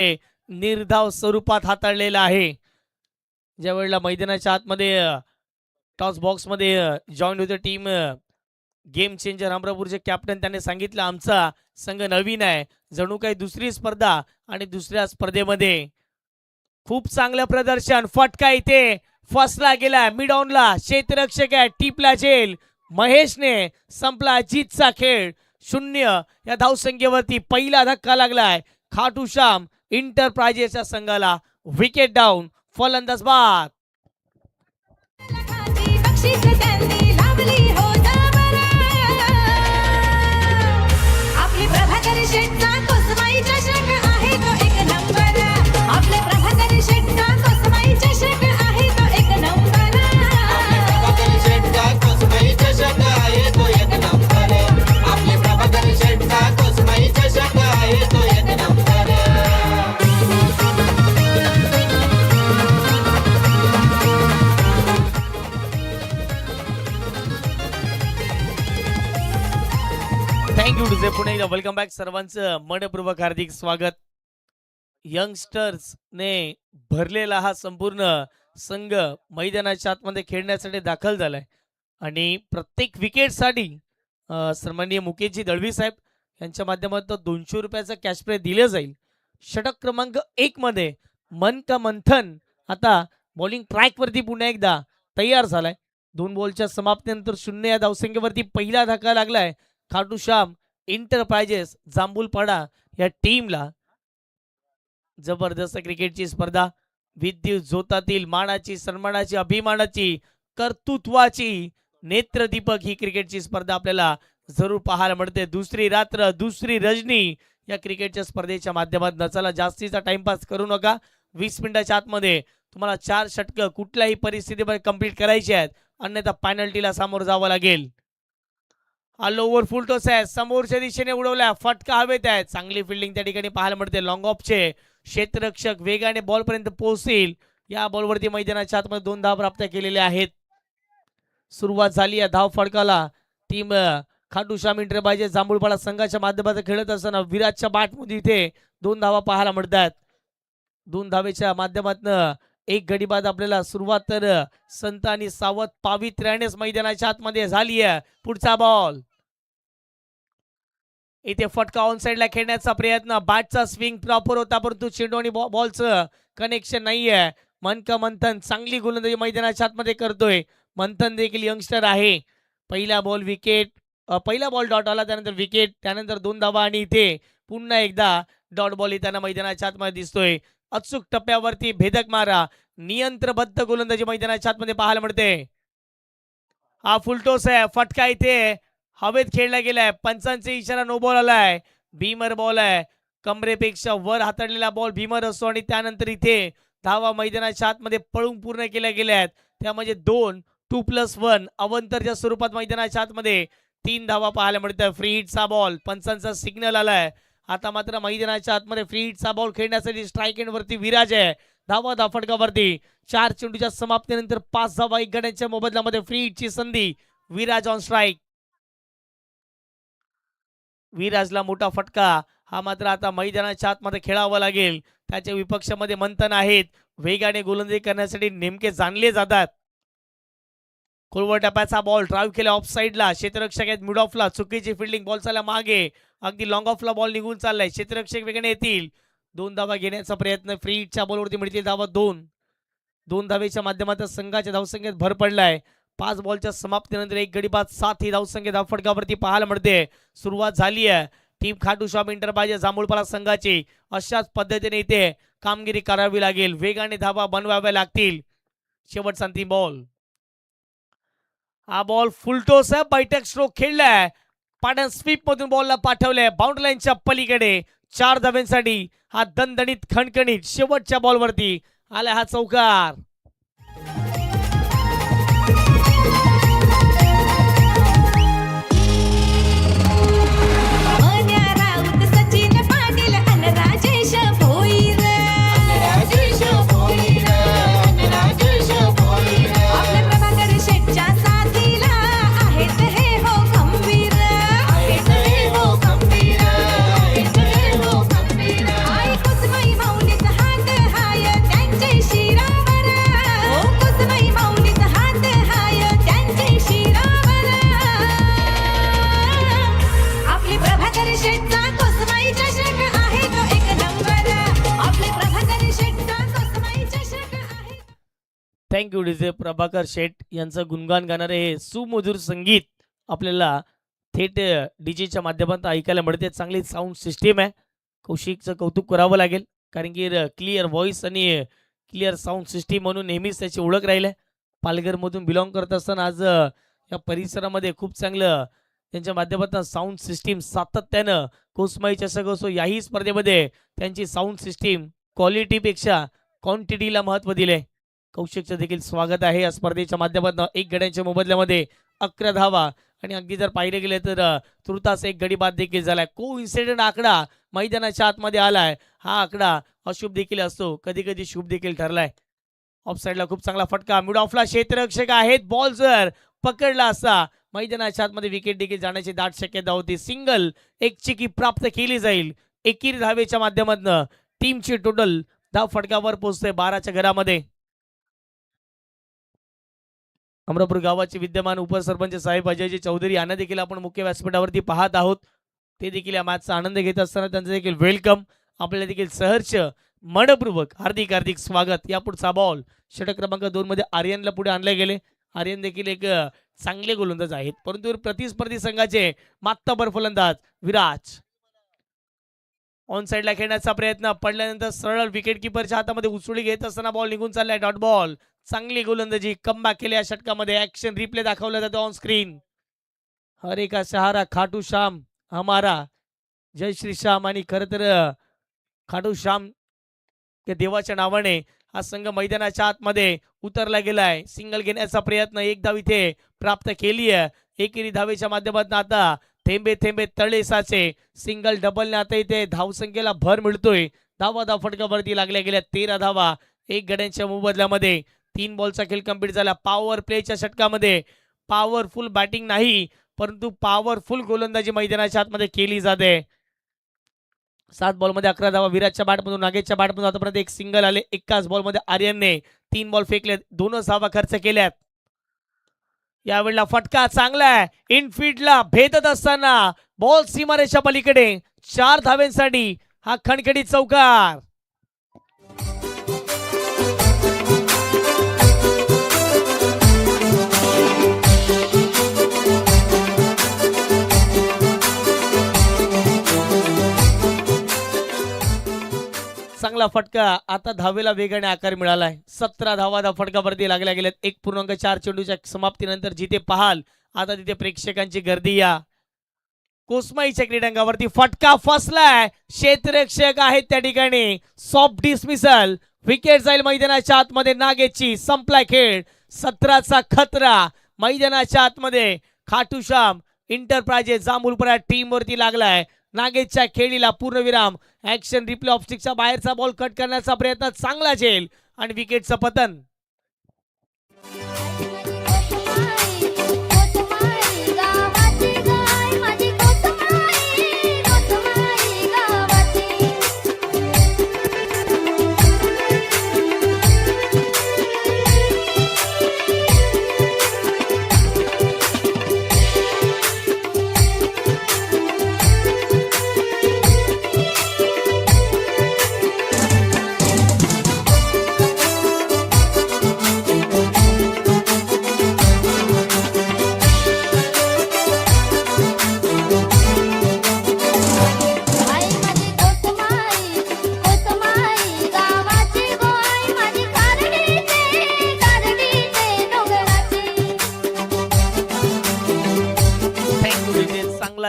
निर्धाव स्वरूपात हाताळलेला आहे. ज्या वेळेला मैदानाच्या आतमध्ये टॉस बॉक्समध्ये जॉईन होते टीम गेम चेंजर अमरापूरचे कॅप्टन त्यांनी सांगितलं आमचा संघ नवीन आहे, जणू काही दुसरी स्पर्धा आणि दुसऱ्या स्पर्धेमध्ये खूप चांगलं प्रदर्शन. फटका इथे फसला गेला मिड ऑनला, क्षेत्ररक्षक आहे टिपला जेल. महेशने संपला जीतचा खेळ. 0 या धावसंख्येवरती पहिला धक्का लागलाय खाटूश्याम इंटरप्राइजेसच्या संघाला. विकेट डाऊन, फलंदाज बाद. थँक्यू टू पुणे एकदा वेलकम बॅक. सर्वांचं मनपूर्वक हार्दिक स्वागत. यंगस्टर्सने भरलेला हा संपूर्ण संघ मैदानाच्या आतमध्ये खेळण्यासाठी दाखल झालाय आणि प्रत्येक विकेटसाठी सन्माननीय मुकेशजी दळवी साहेब यांच्या माध्यमातून 200 रुपयाचा कॅश प्राइज दिले जाईल. षटक क्रमांक 1 मध्ये मन का मंथन आता बॉलिंग ट्रॅकवरती पुन्हा एकदा तयार झालाय. 2 बॉलच्या समाप्तीनंतर 0 या धावसंख्येवरती पहिला धक्का लागलाय खाटूश्याम इंटरप्राइजेस जांभूलपाडा या टीमला. जबरदस्त क्रिकेटची स्पर्धा, विद्युत झोतातील मानाची, सन्मानाची, अभिमानाची, कर्तृत्वाची नेत्रदीपक ही क्रिकेटची स्पर्धा आपल्याला जरूर पाहायला मिळते. दुसरी रात्र दुसरी रजनी या क्रिकेटच्या स्पर्धेच्या माध्यमातून. चला जास्तीचा टाइमपास करू नका. 20 मिनिटाच्या आतमध्ये तुम्हाला 4 षटकं कुठल्याही परिस्थितीमध्ये कंप्लीट करायची आहेत, अन्यथा पेनल्टीला सामोरं जावं लागेल. हा लोवर फुल टॉस आहे, समोरच्या दिशेने उडवलाय, फटका हवेत आहे. चांगली फिल्डिंग त्या ठिकाणी पाहायला मिळते. लॉंग ऑफचे क्षेत्ररक्षक वेगाने बॉल पर्यंत पोहोचतील. या बॉलवरती मैदानाच्या आतमध्ये 2 धावा प्राप्त केलेल्या आहेत. सुरुवात झाली या धाव फटकाला. टीम खाटूश्याम इंटरप्राइजेस जांभूलपाडा संघाच्या माध्यमातून खेळत असताना विराजच्या बॅटमध्ये इथे 2 धावा पाहायला मिळतात. 2 धावेच्या माध्यमातून एक गडी बाद आपल्याला सुरुवात तर संत आणि सावध पावित्र्यानेच मैदानाच्या आतमध्ये झाली आहे. पुढचा बॉल इथे फटका ऑन साइडला खेळण्याचा प्रयत्न. बॅटचा स्विंग प्रॉपर होता परंतु चेंडू आणि बॉलचं कनेक्शन नाहीये. मन का मंथन चांगली गोलंदाजी मैदानाच्या आतमध्ये करतोय. मंथन देखील यंगस्टर आहे. पहिला बॉल विकेट, पहिला बॉल डॉट आला, त्यानंतर विकेट, त्यानंतर 2 धावा आणि इथे पुन्हा एकदा डॉट बॉल येताना मैदानाच्या आतमध्ये दिसतोय. अचूक टप्प्यावरती भेदक मारा, नियंत्रबद्ध गोलंदाजी मैदानाच्या आतमध्ये पाहायला मिळते. हा फुलटॉस आहे, फटका इथे हवेत खेळला गेलाय. पंचांचा इशारा नो बॉल आलाय. भीमर बॉल आहे, कमरेपेक्षा वर हाताळलेला बॉल भीमर असतो आणि त्यानंतर इथे धावा मैदानाच्या आतमध्ये पळून पूर्ण केल्या गेल्या आहेत. त्यामध्ये 2+1 अवंतरच्या स्वरूपात मैदानाच्या आतमध्ये 3 धावा पाहायला मिळतात. फ्री हिटचा बॉल, पंचांचा सिग्नल आलाय. आता मात्र मैदानाच्या आतमध्ये फ्री हिटचा बॉल खेळण्यासाठी स्ट्राईक एंड वरती विराज आहे. धावा फटकावरती 4 चेंडूच्या समाप्तीनंतर 5 धावा 1 गड्यांच्या मोबदल्यामध्ये फ्री हिटची संधी. Viraj on strike. विराजला मोठा फटका. हा मात्र आता मैदानाच्या आतमध्ये खेळावा लागेल. त्याच्या विपक्षामध्ये मंथन आहेत, वेगाने गोलंदाजी करण्यासाठी नेमके जाणले जातात. खोलवर टप्प्याचा बॉल ड्राईव्ह केला ऑफ साईडला. क्षेत्ररक्षक आहेत मिड ऑफला, चुकीची फिल्डिंग, बॉल चालला मागे, अगदी लॉंग ऑफला बॉल निघून चाललाय. क्षेत्ररक्षक वेगाने येतील, 2 धावा घेण्याचा प्रयत्न. फ्री हिटच्या बॉलवरती मिळतील धावा 2 धावेच्या माध्यमातून संघाच्या धावसंख्येत भर पडलाय. 5 बॉलच्या समाप्तीनंतर 1 गडी बाद, 7 ही धावसंख्या धावफटकावरती पाहायला मिळते. सुरुवात झाली आहे टीम खाटूश्याम इंटरप्राइजेस जांभूलपाडा संघाची. अशाच पद्धतीने इथे कामगिरी करावी लागेल, वेगाने धावा बनवाव्या लागतील. शेवटचा अंतिम बॉल. हा बॉल फुलटॉस आहे, बैठक स्ट्रोक खेळलाय. पाटण स्वीप मधून बॉलला पाठवलंय बाउंड्री लाईनच्या पलीकडे. 4 धाव्यांसाठी हा दणदणीत खणखणीत शेवटच्या बॉलवरती आला हा चौकार. थँक्यू डीजे प्रभाकर शेठ यांचं गुणगान गाणारे हे सुमधुर संगीत आपल्याला थेट डीजेच्या माध्यमातून ऐकायला मिळते. चांगली साऊंड सिस्टीम आहे. कौशिकचं कौतुक करावं लागेल, कारण की क्लिअर व्हॉइस आणि क्लिअर साऊंड सिस्टीम म्हणून नेहमीच त्याची ओळख राहील आहे. पालघरमधून बिलॉंग करत असताना आज या परिसरामध्ये खूप चांगलं त्यांच्या माध्यमातून साऊंड सिस्टीम सातत्यानं कोसमाई चषक असो याही स्पर्धेमध्ये त्यांची साऊंड सिस्टीम क्वालिटीपेक्षा क्वांटिटीला महत्त्व दिले. कौशिकचं देखील स्वागत आहे या स्पर्धेच्या माध्यमातून. 1 गड्यांच्या मोबदल्यामध्ये 11 धावा आणि अगदी जर पाहिले गेले तर तुर्तास 1 गडी बाद देखील झालाय. को इन्सिडेंट आकडा मैदानाच्या आतमध्ये आलाय. हा आकडा अशुभ देखील असतो, कधी कधी शुभ देखील ठरलाय. ऑफसाईडला खूप चांगला फटका, मिड ऑफला क्षेत्ररक्षक आहेत. बॉल जर पकडला असता मैदानाच्या आतमध्ये विकेट देखील जाण्याची दाट शक्यता होती. सिंगल 1 चिकी प्राप्त केली जाईल. एकेरी धावेच्या माध्यमातून टीमची टोटल धाव फटकावर पोहोचते 12च्या घरामध्ये. अमरापूर गावाचे विद्यमान उपसरपंच साहेब अजयजी चौधरी यांना देखील आपण मुख्य व्यासपीठावरती पाहत आहोत. ते देखील या मॅचचा आनंद घेत असताना त्यांचं देखील वेलकम, आपल्याला देखील सहर्ष मनपूर्वक हार्दिक हार्दिक स्वागत. या पुढचा बॉल षटक क्रमांक 2 मध्ये आर्यनला पुढे आणले गेले. आर्यन देखील एक चांगले गोलंदाज आहेत, परंतु प्रतिस्पर्धी संघाचे मात्ताबर फलंदाज विराज ऑन साइडला खेळण्याचा प्रयत्न पडल्यानंतर सरळ विकेट किपरच्या हातामध्ये उचलून घेत असताना बॉल निघून चाललाय. Dot ball. चांगली गोलंदाजी, कमबॅक केल्या या षटकामध्ये. ऍक्शन रिप्ले दाखवला जातो ऑन स्क्रीन. हरे का सहारा खाटू श्याम हमारा, जय श्री श्याम. आणि खरं तर खाटू श्याम या देवाच्या नावाने हा संघ मैदानाच्या आतमध्ये उतरला गेलाय. सिंगल घेण्याचा प्रयत्न, 1 धाव इथे प्राप्त केली आहे. एकेरी धावेच्या माध्यमातून आता थेंबे थेंबे तळे साचे. सिंगल डबलने आता इथे धावसंख्येला भर मिळतोय. धावा फटकावरती लागल्या गेल्या 13 धावा 1 गड्यांच्या मोबदल्यामध्ये. 3 बॉलचा खेळ कंप्लीट झाला. पॉवर प्लेच्या षटकामध्ये पॉवरफुल बॅटिंग नाही, परंतु पॉवरफुल गोलंदाजी मैदानाच्या आतमध्ये केली जाते. 7 बॉलमध्ये 11 धावा विराजच्या बॅटमधून, नागेशच्या बॅटमधून आतापर्यंत 1 सिंगल आले. एकाच बॉलमध्ये आर्यनने 3 बॉल फेकले, 2 धावा खर्च केल्यात. यावेळेला फटका चांगला आहे. इनफील्डला भेदत असताना बॉल सीमारेषा पलीकडे 4 धाव्यांसाठी हा खणखणीत चौकार. चांगला फटका, आता धावेला वेगाने आकार मिळालाय. 17 धावा फटकावरती लागल्या गेल्यात. 1.4 चेंडूच्या समाप्तीनंतर जिथे पाहाल आता तिथे प्रेक्षकांची गर्दी. या कोसमाईच्या क्रीडांगणावरती फटका फसलाय. क्षेत्ररक्षक आहेत त्या ठिकाणी. Soft dismissal. विकेट जाईल मैदानाच्या आतमध्ये नागेशची. संपलाय खेळ. 17चा खतरा मैदानाच्या आतमध्ये खाटूश्याम इंटरप्राइजेस जांभूलपरा टीम वरती लागलाय. नागेशच्या खेळीला पूर्णविराम. ऍक्शन रिप्ले ऑफस्टिकचा बाहेरचा बॉल कट करण्याचा प्रयत्न, चांगला झेल आणि विकेटचं पतन.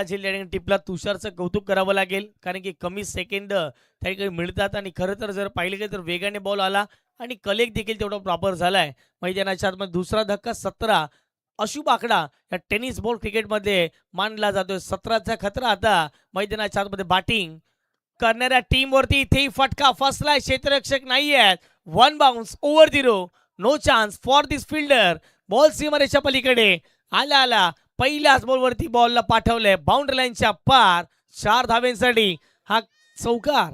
झेल टिपला. तुषारचं कौतुक करावं लागेल, कारण की कमी सेकंड त्याकडे मिळतात आणि खरं तर जर पाहिलं गेलं तर वेगाने बॉल आला आणि कलेक्ट देखील तेवढा प्रॉपर झालाय. मैदानाच्या आतमध्ये दुसरा धक्का 17 अशुभ आकडा या टेनिस बॉल क्रिकेटमध्ये मानला जातोय. 17चा खतरा आता मैदानाच्या आतमध्ये बॅटिंग करणाऱ्या टीम वरती. इथेही फटका फसलाय. क्षेत्ररक्षक नाहीये. 1 bounce over 0. No chance for this fielder. Ball सीमारेषा पलीकडे आला. पहिल्याच बॉलवरती बॉलला पाठवलंय बाउंड्री लाईनच्या पार. 4 धाव्यांसाठी हा चौकार.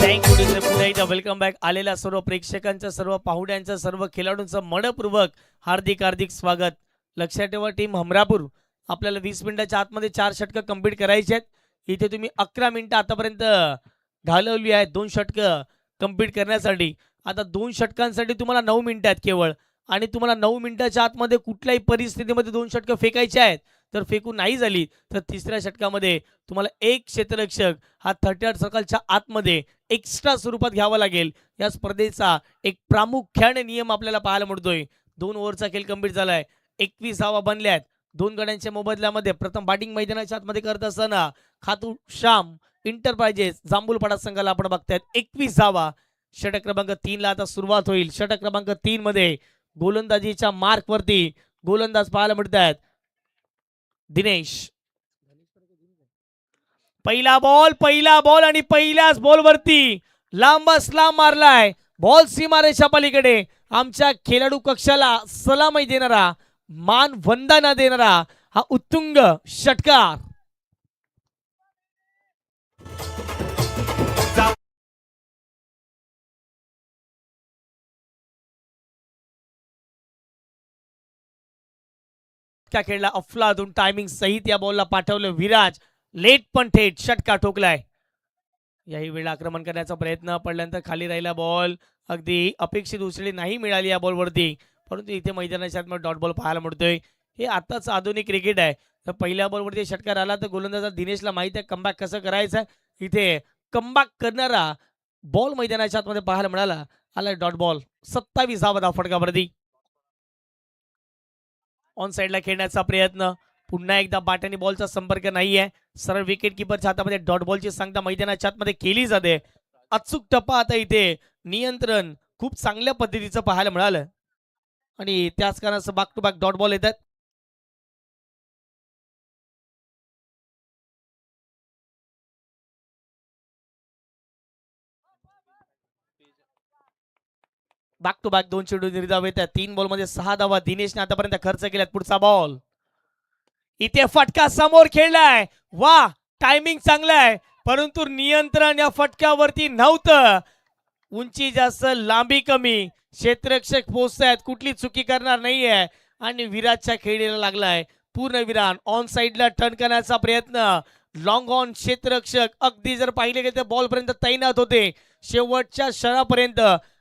थँक्यू पुन्हा एकदा वेलकम बॅक आलेल्या सर्व प्रेक्षकांचं, सर्व पाहुण्यांचं, सर्व खेळाडूंचं मनपूर्वक हार्दिक हार्दिक स्वागत. लक्षात ठेवा टीम हमरापूर, आपल्याला 20 मिनिटाच्या आतमध्ये 4 षटकं कंप्लीट करायची आहेत. इथे तुम्ही 11 मिनिटं आतापर्यंत घालवली आहेत 2 षटकं कंप्लीट करण्यासाठी. आता 2 षटकांसाठी तुम्हाला 9 मिनिटं आहेत केवळ, आणि तुम्हाला 9 मिनिटाच्या आतमध्ये कुठल्याही परिस्थितीमध्ये 2 षटकं फेकायची आहेत. तर फेकून नाही झाली तर तिसऱ्या षटकामध्ये तुम्हाला एक क्षेत्ररक्षक हा 38 सर्कलच्या आतमध्ये एक्स्ट्रा स्वरूपात घ्यावा लागेल. या स्पर्धेचा एक प्रामुख्याने नियम आपल्याला पाहायला मिळतोय. 2 ओव्हरचा खेळ कंप्लीट झालाय, 21 धावा बनल्यात. 2 गड्यांच्या मोबदल्यामध्ये प्रथम बॅटिंग मैदानाच्या आतमध्ये करत असताना खातू श्याम इंटरप्राइजेस जांभूलपाडा संघाला आपण बघतायत 21 धावा. षटक क्रमांक 3 ला आता सुरुवात होईल. षटक क्रमांक 3 मध्ये गोलंदाजीच्या मार्कवरती गोलंदाज पाहायला मिळत आहेत. दिनेश, पहिला बॉल आणि पहिल्याच बॉलवरती लांबच लांब मारलाय. बॉल सीमारेषा पलीकडे आमच्या खेळाडू कक्षाला सलामी देणारा, मान वंदना देणारा हा उत्तुंग षटकार. खेळला अफलातून टायमिंग सहित या बॉलला पाठवलं विराज. लेट पण थेट षटकार ठोकलाय. याही वेळेला आक्रमण करण्याचा प्रयत्न, पडल्यानंतर खाली राहिला बॉल. अगदी अपेक्षित उसळी नाही मिळाली या बॉलवरती, परंतु इथे मैदानाच्या आतमध्ये डॉट बॉल पाहायला मिळतोय. हे आताच आधुनिक क्रिकेट आहे. तर पहिल्या बॉलवरती षटकार आला तर गोलंदाज दिनेशला माहिती आहे कमबॅक कसं करायचं. इथे कमबॅक करणारा बॉल मैदानाच्या आतमध्ये पाहायला मिळाला. आलाय डॉट बॉल. 27 धावा फटकावरती. ऑन साईडला खेळण्याचा प्रयत्न, पुन्हा एकदा बॅट आणि बॉलचा संपर्क नाहीये. सरळ विकेट किपरच्या हातामध्ये डॉट बॉलची सांगता मैदानाच्या आतमध्ये केली जाते. अचूक टप्पा आता इथे नियंत्रण खूप चांगल्या पद्धतीचं पाहायला मिळालं, आणि त्याच कारणाचं back to back dot ball येतात. बॅक टू बॅक 2 चेंडू निर्धाव येतात. 3 बॉलमध्ये 6 धावा दिनेशने आतापर्यंत खर्च केल्यात. पुढचा बॉल, इथे फटका समोर खेळलाय. वा, टायमिंग चांगला आहे, परंतु नियंत्रण या फटक्यावरती नव्हतं. उंची जास्त, लांबी कमी, क्षेत्ररक्षक पोहोचतायत, कुठली चुकी करणार नाहीये, आणि विराजच्या खेळीला लागलाय पूर्णविराम. ऑन साईडला टर्न करण्याचा प्रयत्न. लॉंग ऑन क्षेत्ररक्षक अगदी जर पाहिले गेले तर बॉल पर्यंत तैनात होते. शेवटच्या क्षणापर्यंत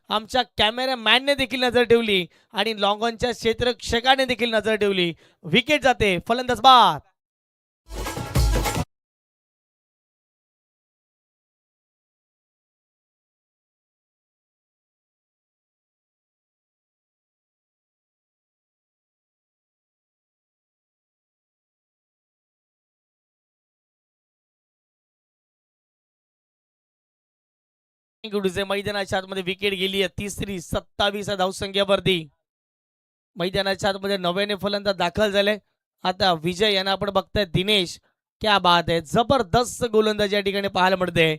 आमच्या कॅमेरामॅनने देखील नजर ठेवली आणि लॉंग ऑनच्या क्षेत्ररक्षकाने देखील नजर ठेवली. विकेट जाते, फलंदाज बाद. मैदानाच्या आतमध्ये विकेट गेली आहे. तिसरी 27 धावसंख्येवरती मैदानाच्या आतमध्ये नव्याने फलंदाज दाखल झाले. आता विजय यांना आपण बघताय. दिनेश, क्या बात आहे, जबरदस्त गोलंदाजी या ठिकाणी पाहायला मिळते.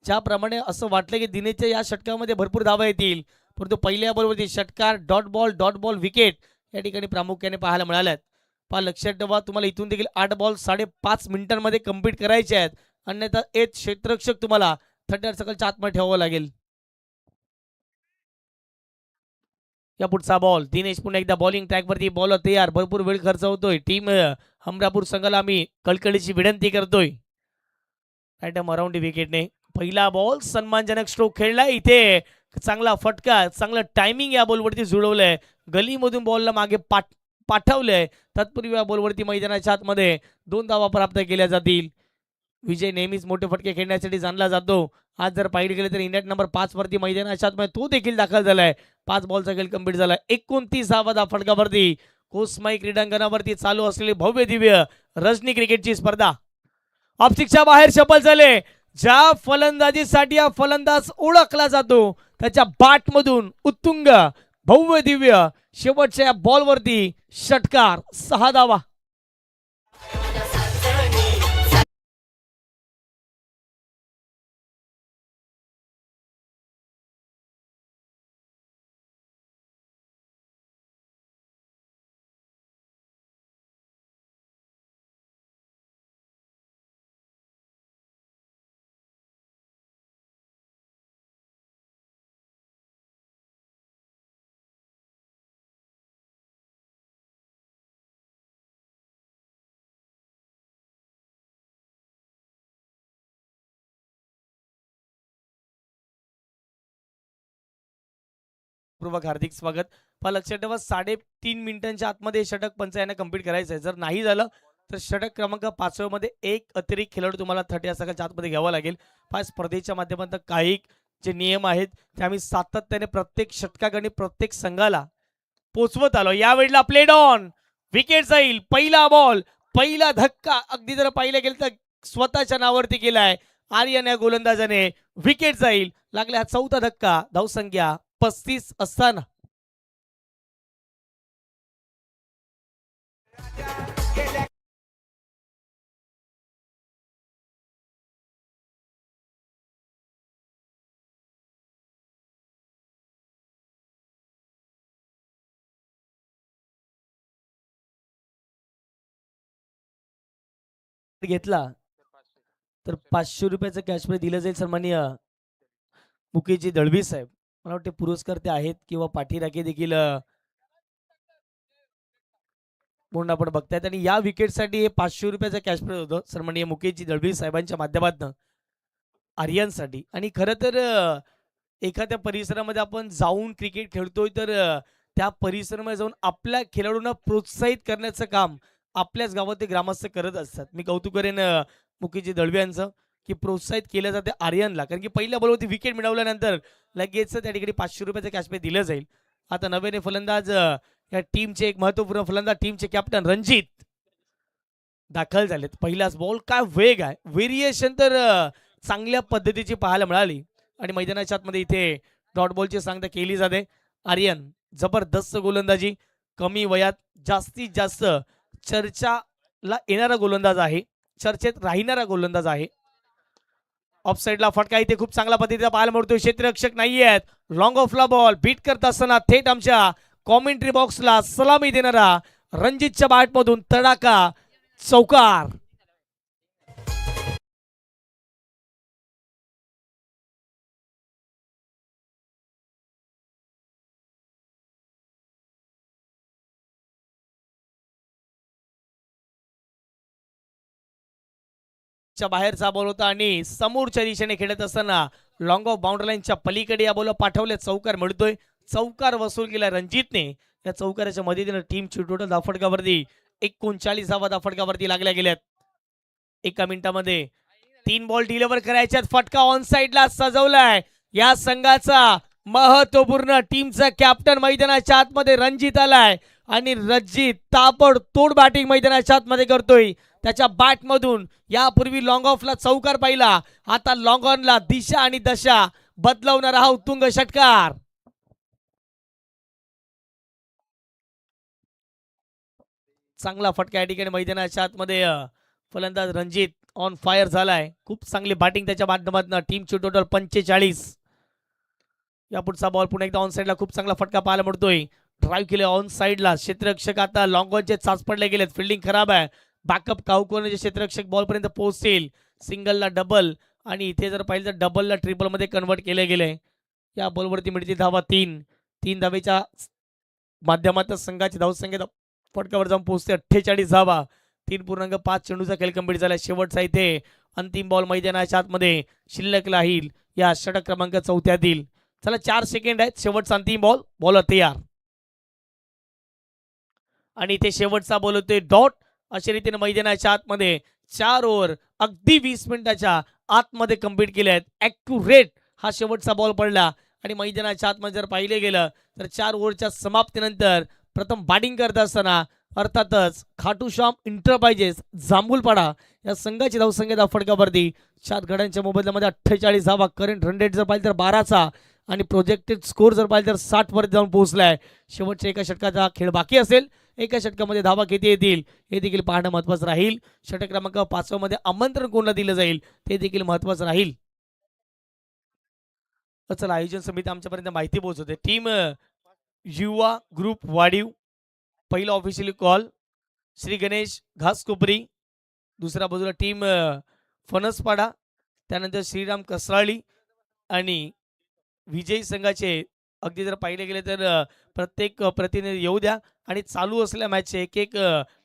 ज्याप्रमाणे असं वाटलं की दिनेशच्या या षटकामध्ये भरपूर धावा येतील, परंतु पहिल्या बॉलवरती षटकार, डॉट बॉल विकेट या ठिकाणी प्रामुख्याने पाहायला मिळाल्यात. पहा, लक्षात ठेवा, तुम्हाला इथून देखील 8 बॉल 5.5 मिनिटांमध्ये कंप्लीट करायचे आहेत, अन्यथा एक क्षेत्ररक्षक तुम्हाला 38 सर्कलच्या आतमध्ये ठेवावं लागेल. या पुढचा बॉल, दिनेश पुन्हा एकदा बॉलिंग ट्रॅकवरती, बॉलर तयार. भरपूर वेळ खर्च होतोय. टीम हमरापूर संघाला आम्ही कळकळीची विनंती करतोय. आयटम अराउंड विकेटने पहिला बॉल सन्मानजनक स्ट्रोक खेळला. इथे चांगला फटका, चांगलं टायमिंग या बॉलवरती जुळवलंय. गलीमधून बॉलला मागे पाठवलंय. तत्पूर्वी या बॉलवरती मैदानाच्या आतमध्ये 2 धावा प्राप्त केल्या जातील. विजय नेहमीच मोठे फटके खेळण्यासाठी जाणला जातो. आज जर पाहिजे गेले तर इंडिया नंबर 5 वरती मैदानाच्या आतमध्ये तो देखील दाखल झालाय. 5 बॉलचा खेळ कंप्लीट झाला. 29 धावा फटकावरती कोसमाई क्रीडांगणावरती चालू असलेली भव्य दिव्य रजनी क्रिकेटची स्पर्धा ऑप्टिकच्या बाहेर सफल झाले. ज्या फलंदाजीसाठी हा फलंदाज ओळखला जातो त्याच्या बॅटमधून उत्तुंग भव्य दिव्य शेवटच्या बॉलवरती षटकार, 6 धावा. पूर्वक हार्दिक स्वागत. पण लक्षात ठेवा 3.5 मिनिटांच्या आतमध्ये षटक पंच यांना कंप्लीट करायचं आहे. जर नाही झालं तर षटक क्रमांक 5 मध्ये एक अतिरिक्त खेळाडू तुम्हाला 30 सेकंडच्या आतमध्ये घ्यावा लागेल. हा स्पर्धेच्या माध्यमातून काही जे नियम आहेत ते आम्ही सातत्याने प्रत्येक षटकाकडे प्रत्येक संघाला पोचवत आलो. यावेळेला प्लेड ऑन, विकेट जाईल. पहिला बॉल, पहिला धक्का अगदी जर पाहिलं गेलं तर स्वतःच्या नावावरती केलाय आर्यन या गोलंदाजाने. विकेट जाईल. लागला चौथा धक्का. धावसंख्या 35 असताना घेतला तर 500 रुपयाचं कॅश प्राइज दिलं जाईल. सन्माननीय मुकेशजी दळवी साहेब, मला वाटते पुरस्कार ते आहेत किंवा पाठीराखे देखील म्हणून आपण बघतायत. आणि या विकेटसाठी हे 500 रुपयाचं कॅश प्राइज होतं सन्माननीय मुकेशजी दळवी साहेबांच्या माध्यमातून आर्यनसाठी. आणि खरं तर एखाद्या परिसरामध्ये आपण जाऊन क्रिकेट खेळतोय तर त्या परिसरामध्ये जाऊन आपल्या खेळाडूंना प्रोत्साहित करण्याचं काम आपल्याच गावातील ग्रामस्थ करत असतात. मी कौतुक करेन मुकेशजी दळवी यांचं की प्रोत्साहित केलं जाते आर्यनला, कारण की पहिल्या बॉलवरती विकेट मिळवल्यानंतर लगेच त्या ठिकाणी 500 रुपयाचं कॅश प्राइज दिलं जाईल. आता नव्याने फलंदाज या टीमचे एक महत्वपूर्ण फलंदाज टीमचे कॅप्टन रणजित दाखल झालेत. पहिलाच बॉल, काय वेग आहे, व्हेरिएशन तर चांगल्या पद्धतीची पाहायला मिळाली. आणि मैदानाच्या आतमध्ये इथे डॉट बॉलची सांगता केली जाते. आर्यन जबरदस्त गोलंदाजी, कमी वयात जास्तीत जास्त चर्चाला येणारा गोलंदाज आहे, चर्चेत राहणारा गोलंदाज आहे. ऑफ साईडला फटका इथे खूप चांगल्या पद्धतीचा पाहायला मिळतोय. क्षेत्ररक्षक नाही आहेत. लॉंग ऑफला बॉल बीट करत असताना थेट आमच्या कॉमेंट्री बॉक्सला सलामी देणारा रणजितच्या बॅटमधून तडाका, चौकार. बाहेरचा बॉल होता आणि समोरच्या दिशेने खेळत असताना लॉंग ऑफ बाउंड्री लाईनच्या पलीकडे या बॉल पाठवले. चौकार मिळतोय. चौकार वसूल केला रणजितने. या चौकाराच्या मदतीने टीमची टोटल धावफटकावरती 39 धावा धावफटकावरती लागल्या गेल्यात. एका मिनिटामध्ये 3 बॉल डिलिव्हर करायच्यात. फटका ऑन साइडला सजवलाय. या संघाचा महत्वपूर्ण टीमचा कॅप्टन मैदानाच्या आतमध्ये रणजित आलाय आणि रणजित ताबडतोड बॅटिंग मैदानाच्या आतमध्ये करतोय. त्याच्या बॅटमधून यापूर्वी लॉंग ऑफला चौकार पाहिला, आता लॉंग ऑनला दिशा आणि दशा बदलवणारा हा उत्तुंग षटकार. चांगला फटका या ठिकाणी मैदानाच्या आतमध्ये फलंदाज रणजित ऑन फायर झालाय. खूप चांगली बॅटिंग त्याच्या माध्यमातून. टीमची टोटल 45. या पुढचा बॉल पुन्हा एकदा ऑन साइडला खूप चांगला फटका पाहायला मिळतोय. ड्राईव्ह केले ऑन साइडला. क्षेत्ररक्षक आता लॉंग ऑनचे चाच पडले गेलेत. फिल्डिंग खराब आहे. बॅकअप काऊकोरचे क्षेत्ररक्षक बॉल पर्यंत पोहोचतील. सिंगलला डबल आणि इथे जर पाहिलं तर डबलला ट्रिपल मध्ये कन्वर्ट केले गेले. या बॉलवरती मिळतील धावा 3 धावेच्या माध्यमातून संघाची धावसंख्या फटकावर जाऊन पोहोचते 48 धावा. 3.5 चेंडूचा खेळ कंप्लीट झाला. शेवटचा इथे अंतिम बॉल मैदानाच्या आतमध्ये शिल्लक राहील या षटक क्रमांक 4 चला 4 सेकंड आहेत. शेवटचा अंतिम बॉल. बॉलर तयार आणि इथे शेवटचा बॉल होतोय डॉट. अशा रीतीने मैदानाच्या आतमध्ये 4 ओव्हर अगदी 20 मिनिटाच्या आतमध्ये कंप्लीट केले आहेत. ॲक्युरेट हा शेवटचा बॉल पडला आणि मैदानाच्या आतमध्ये जर पाहिले गेलं तर 4 ओव्हरच्या समाप्तीनंतर प्रथम बॅटिंग करत असताना अर्थातच खाटूश्याम इंटरप्राइजेस जांभूलपाडा या संघाची धावसंख्या धावफटकावरती 4 गड्यांच्या मोबदल्यामध्ये 48 धावा. करंट रन रेट जर पाहिलं तर 12चा आणि प्रोजेक्टेड स्कोर जर पाहिलं तर 60 पर्यंत जाऊन पोहोचलाय. शेवटच्या एका षटकाचा खेळ बाकी असेल. एका षटकामध्ये धावा किती येतील हे देखील पाहणं महत्वाचं राहील. षटक क्रमांक 5 मध्ये आमंत्रण कोणाला दिलं जाईल ते देखील महत्वाचं राहील. चला आयोजन समिती आमच्यापर्यंत माहिती पोहोचवते. टीम युवा ग्रुप वाडीव पहिला ऑफिशियली कॉल श्री गणेश घासकोपरी. दुसऱ्या बाजूला टीम फणसपाडा, त्यानंतर श्रीराम कसराळी आणि विजयी संघाचे अगदी जर पाहिले गेले तर प्रत्येक प्रतिनिधी येऊ द्या. आणि चालू असलेल्या मॅचचे एक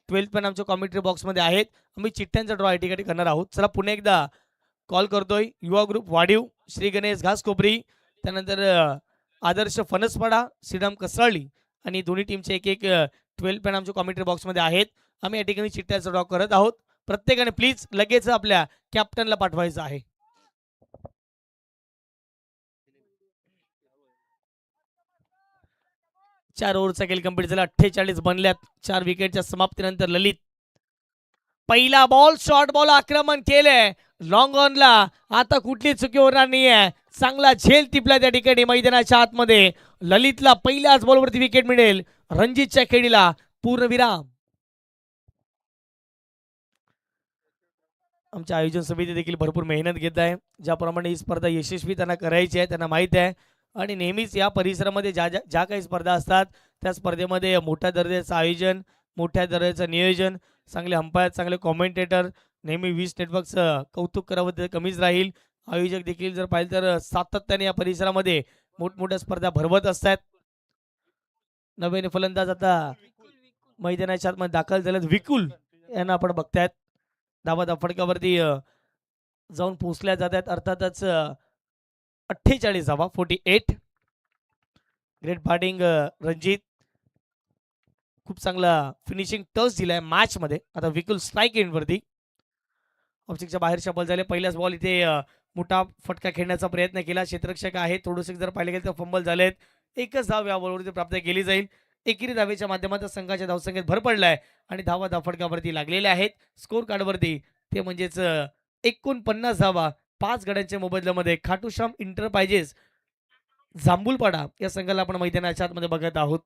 12 पण आमच्या कॉमेंट्री बॉक्समध्ये आहेत. आम्ही चिठ्ठ्यांचा ड्रॉ या ठिकाणी करणार आहोत. चला पुन्हा एकदा कॉल करतोय. युवा ग्रुप वाडीव श्री गणेश घासकोपरी, त्यानंतर आदर्श फणसपाडा, श्रीराम कसराळी आणि दोन्ही टीमचे एक एक 12 पॅन आमच्या कॉमेंट्री बॉक्समध्ये आहेत. आम्ही या ठिकाणी चिठ्ठ्याचा ड्रॉ करत आहोत. प्रत्येकाने प्लीज लगेच आपल्या कॅप्टनला पाठवायचं आहे. चार ओव्हरचा खेळ कंप्लीट झाला. 48 बनल्यात. 4 विकेटच्या समाप्तीनंतर ललित पहिला बॉल शॉर्ट बॉल आक्रमण केलंय लॉंग ऑनला. आता कुठली चुकी होणार नाहीये. चांगला झेल टिपला त्या ठिकाणी मैदानाच्या आतमध्ये. ललितला पहिल्याच बॉलवरती विकेट मिळेल. रणजितच्या खेळीला पूर्णविराम. आमच्या आयोजन समिती देखील भरपूर मेहनत घेत आहे. ज्याप्रमाणे ही स्पर्धा यशस्वी त्यांना करायची आहे त्यांना माहीत आहे. आणि नेहमीच या परिसरामध्ये ज्या काही स्पर्धा असतात त्या स्पर्धेमध्ये मोठ्या दर्जाचं आयोजन, मोठ्या दर्जाचं नियोजन, चांगले अंपायर, चांगले कॉमेंटेटर, नेहमी 20 नेटवर्कचं कौतुक करावं ते कमीच राहील. आयोजक देखील जर पाहिलं तर सातत्याने या परिसरामध्ये मोठमोठ्या स्पर्धा भरवत असतात. नव्याने फलंदाज आता मैदानाच्या आतमध्ये दाखल झालेत. विकुल यांना आपण बघतायत. धावा फटकावरती जाऊन पोहोचल्या जात आहेत. अर्थातच 48 धावा 48. Great batting Ranjit. खूप चांगला फिनिशिंग टच दिलाय मॅच मध्ये. आता विकुल स्ट्राईक एंडवरती. ऑब्जेक्टच्या बाहेर शफल झाले. पहिल्याच बॉल इथे मोठा फटका खेळण्याचा प्रयत्न केला. क्षेत्ररक्षक आहे. थोडंसं जर पाहिले गेले तर फंबल झालेत. एकच धाव या बॉलवरती प्राप्त केली जाईल. एकेरी धावेच्या माध्यमातून संघाच्या धावसंख्येत भर पडलाय आणि धावा फटकावरती लागलेल्या आहेत. स्कोर कार्डवरती ते म्हणजेच 49 धावा 5 गड्यांच्या मोबदल्यामध्ये खाटूश्याम इंटरप्राइजेस जांभूलपाडा या संघाला आपण मैदानाच्या आतमध्ये बघत आहोत.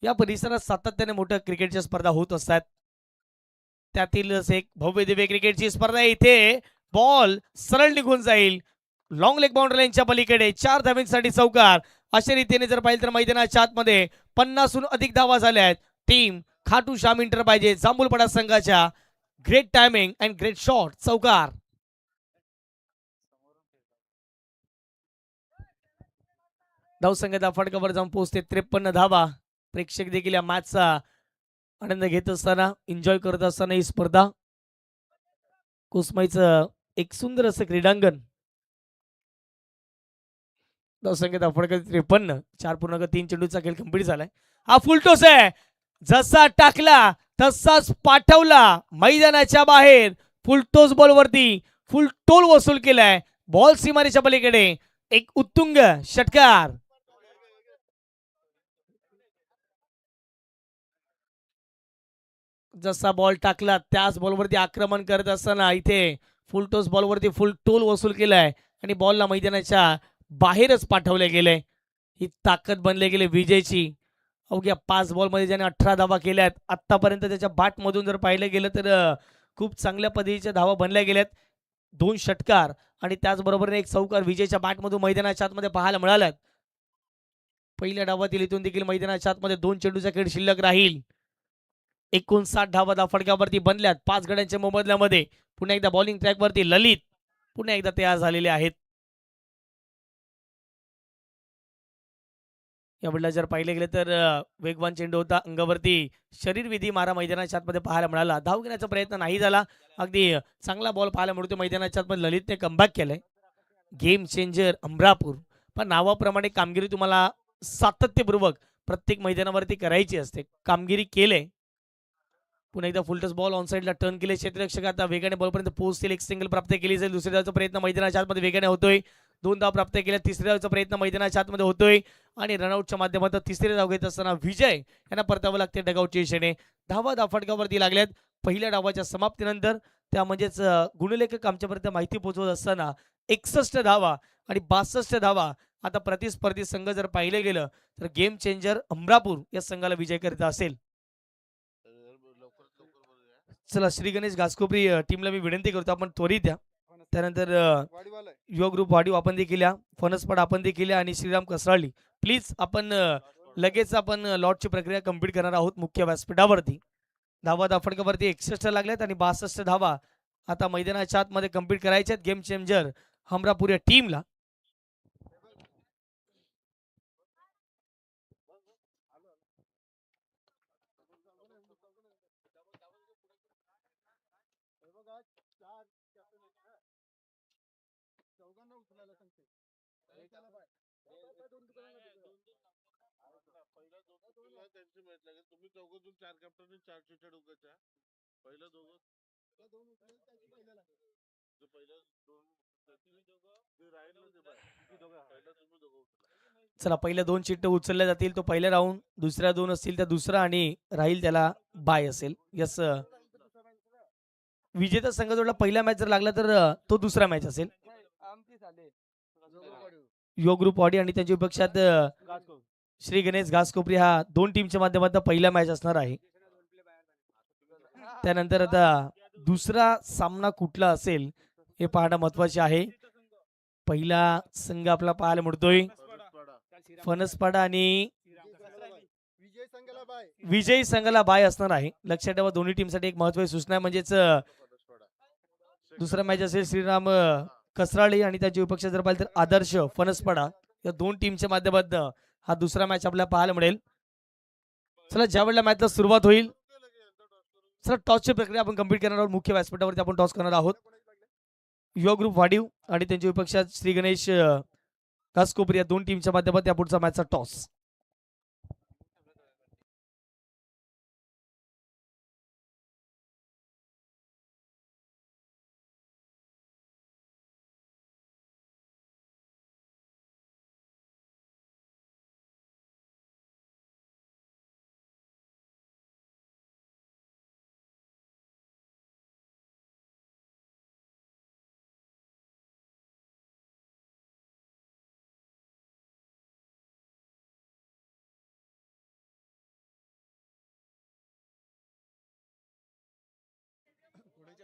या परिसरात सातत्याने मोठ्या क्रिकेटच्या स्पर्धा होत असतात. त्यातीलच एक भव्य दिव्य क्रिकेटची स्पर्धा. इथे बॉल सरळ निघून जाईल लॉंग लेग बाउंड्री लाईनच्या पलीकडे. 4 धावांसाठी चौकार. अशा रीतीने जर पाहिलं तर मैदानाच्या आतमध्ये 50हून अधिक धावा झाल्या आहेत. टीम खाटूश्याम इंटरप्राइजेस जांभूलपाडा संघाच्या great timing and great shot चौकार. धावसंख्येचा फटकावर जाऊन पोहोचते 53 धावा. प्रेक्षक देखील या मॅचचा आनंद घेत असताना, एन्जॉय करत असताना ही स्पर्धा. कुसमाईचं एक सुंदर असं क्रीडांगण. धावसंख्येचा फटका 53. 4.3 चेंडूचा खेळ कंप्लीट झालाय. हा फुलटॉस आहे. जसा टाकला तसाच पाठवला मैदानाच्या बाहेर. फुलटॉस बॉलवरती फुल टोल वसूल केलाय. बॉल सीमारेच्या पलीकडे एक उत्तुंग षटकार. जसा बॉल टाकला त्याच बॉलवरती आक्रमण करत असताना इथे फुलटॉस बॉलवरती फुल टोल वसूल केलाय आणि बॉलला मैदानाच्या बाहेरच पाठवले गेले. ही ताकद बनले गेले विजयची. अवघ्या 5 बॉलमध्ये ज्याने 18 धावा केल्यात आतापर्यंत. त्याच्या बॅटमधून जर पाहिलं गेलं तर खूप चांगल्या पद्धतीच्या धावा बनल्या गेल्यात. 2 षटकार आणि त्याचबरोबर एक चौकार विजयच्या बॅटमधून मैदानाच्या आतमध्ये पाहायला मिळाल्यात. पहिल्या डावातील इथून देखील मैदानाच्या आतमध्ये 2 चेंडूचा खेळ शिल्लक राहील. 59 धावा फटक्यावरती बनल्यात 5 गड्यांच्या मोबदल्यामध्ये. पुन्हा एकदा बॉलिंग ट्रॅकवरती ललित पुन्हा एकदा तयार झालेले आहेत. यावेळेला जर पाहिले गेले तर वेगवान चेंडू होता. अंगावरती शरीरविधी मारा मैदानाच्या आतमध्ये पाहायला मिळाला. धाव घेण्याचा प्रयत्न नाही झाला. अगदी चांगला बॉल पाहायला मिळतो मैदानाच्या आतमध्ये. ललितने कमबॅक केलंय. Game changer Amarapur. पण नावाप्रमाणे कामगिरी तुम्हाला सातत्यपूर्वक प्रत्येक मैदानावरती करायची असते. कामगिरी केले. पुन्हा एकदा फुलटस बॉल ऑन साईडला टर्न केले. क्षेत्ररक्षक आता वेगाने बॉलपर्यंत पोहोचतील. एक सिंगल प्राप्त केली जाईल. दुसऱ्या धावचा प्रयत्न मैदानाच्या आतमध्ये वेगाने होतोय. 2 धाव प्राप्त केल्या. तिसऱ्या धावचा प्रयत्न मैदानाच्या आतमध्ये होतोय आणि रनआउटच्या माध्यमातून तिसरी धाव घेत असताना विजय यांना परतावं लागते डगआउटच्या दिशेने. धावा फटकावरती लागल्यात पहिल्या डावाच्या समाप्तीनंतर. त्या म्हणजेच गुणलेखक आमच्यापर्यंत माहिती पोहोचवत असताना 61 धावा आणि 62 धावा. आता प्रतिस्पर्धी संघ जर पाहिलं गेलं तर गेम चेंजर अमरापूर या संघाला विजय करीत असेल. चला श्री गणेश घासकोपरी टीमला मी विनंती करतो आपण त्वरित द्या. त्यानंतर युवा ग्रुप वाढीव आपण देखील या. फणसपाड आपण देखील या आणि श्रीराम कसराळी प्लीज आपण लगेच आपण लॉटची प्रक्रिया कंप्लीट करणार आहोत मुख्य व्यासपीठावरती. धावा फटकावरती 61 लागल्यात आणि 62 धावा आता मैदानाच्या आतमध्ये कंप्लीट करायच्या आहेत गेम चेंजर अमरापूर या टीमला. त्यांची मॅच लागेल. तुम्ही चौघातून 4 कॅप्टन 4 चिठ्ठ्या डोक्याच्या. पहिलं दोघं जे पहिलं दोन तुम्ही दोघं जे राहील ना ते पहिलं तुम्ही दोघं उचला. चला पहिल्या 2 चिठ्ठ्या उचलल्या जातील. तो पहिला राऊंड, दुसऱ्या 2 असतील त्या दुसरा आणि राहील त्याला बाय असेल. यस विजेता संघ जोडला पहिला मॅच जर लागला तर तो दुसरा मॅच असेल. यो ग्रुप ऑडी आणि त्यांच्या विपक्षात श्री गणेश घासकोपरी हा 2 टीमच्या माध्यमातून पहिला मॅच असणार आहे. त्यानंतर आता दुसरा सामना कुठला असेल हे पाहणं महत्वाचे आहे. पहिला संघ आपला पाहायला मिळतोय फणसपाडा आणि विजय संघाला बाय असणार आहे. लक्षात ठेवा दोन्ही टीमसाठी एक महत्वाची सूचना आहे म्हणजेच दुसरा मॅच असेल श्रीराम कसराळे आणि त्यांच्या विपक्षात जर पाहिलं तर आदर्श फणसपाडा या 2 टीमच्या माध्यमातून हा दुसरा मॅच आपल्याला पाहायला मिळेल. चला ज्या वेळेला मॅचला सुरुवात होईल चला टॉसची प्रक्रिया आपण कंप्लीट करणार आहोत. मुख्य व्यासपीठावरती आपण टॉस करणार आहोत. युवा ग्रुप वाडीव आणि त्यांच्या विपक्षात श्री गणेश घासकोपरी या 2 टीमच्या माध्यमातून या पुढचा मॅचचा टॉस.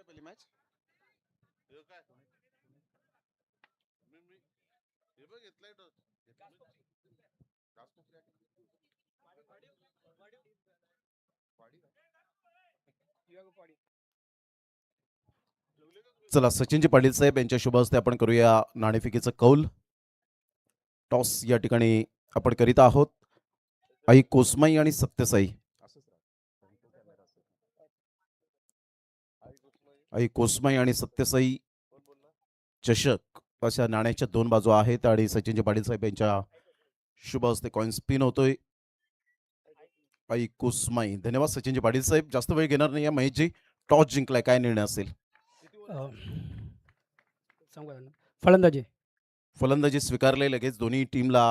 पहिली मॅच काय मी हे बघ घेतलाय टॉस. चला सचिनजी पाटील साहेब यांच्या शुभ हस्ते आपण करूया नाणेफेकीचं कौल. टॉस या ठिकाणी आपण करीत आहोत. आई कोसमाई आणि सत्यसाई आई कोसमाई आणि सत्यसाई चषक अशा नाण्याच्या 2 बाजू आहेत आणि सचिनजी पाटील साहेब यांच्या शुभ हस्ते कॉइन स्पिन होतोय. आई कोसमाई धन्यवाद सचिनजी पाटील साहेब. जास्त वेळ घेणार नाही महेशजी. टॉस जिंकलाय काय निर्णय असेल? फलंदाजी फलंदाजी स्वीकारले लगेच दोन्ही टीमला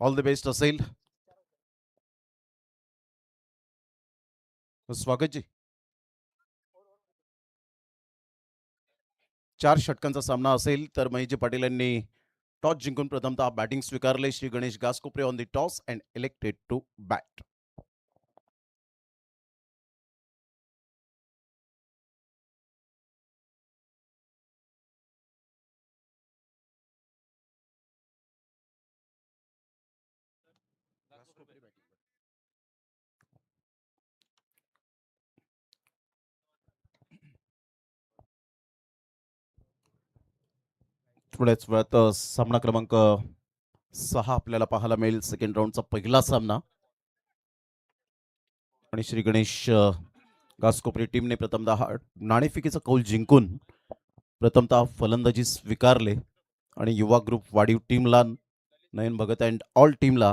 ऑल द बेस्ट असेल. स्वागत जी. 4 षटकांचा सामना असेल तर महेशजी पाटील यांनी टॉस जिंकून प्रथमतः बॅटिंग स्वीकारले. Shri Ganesh Ghaskopare won the toss and elected to bat. थोड्याच वेळात सामना क्रमांक 6 आपल्याला पाहायला मिळेल. सेकंड राऊंडचा पहिला सामना आणि श्री गणेश घासकोपरे टीमने प्रथमतः नाणेफेकीचा कौल जिंकून प्रथमतः फलंदाजी स्वीकारले आणि युवा ग्रुप वाडीव टीमला नयन भगत अँड ऑल टीमला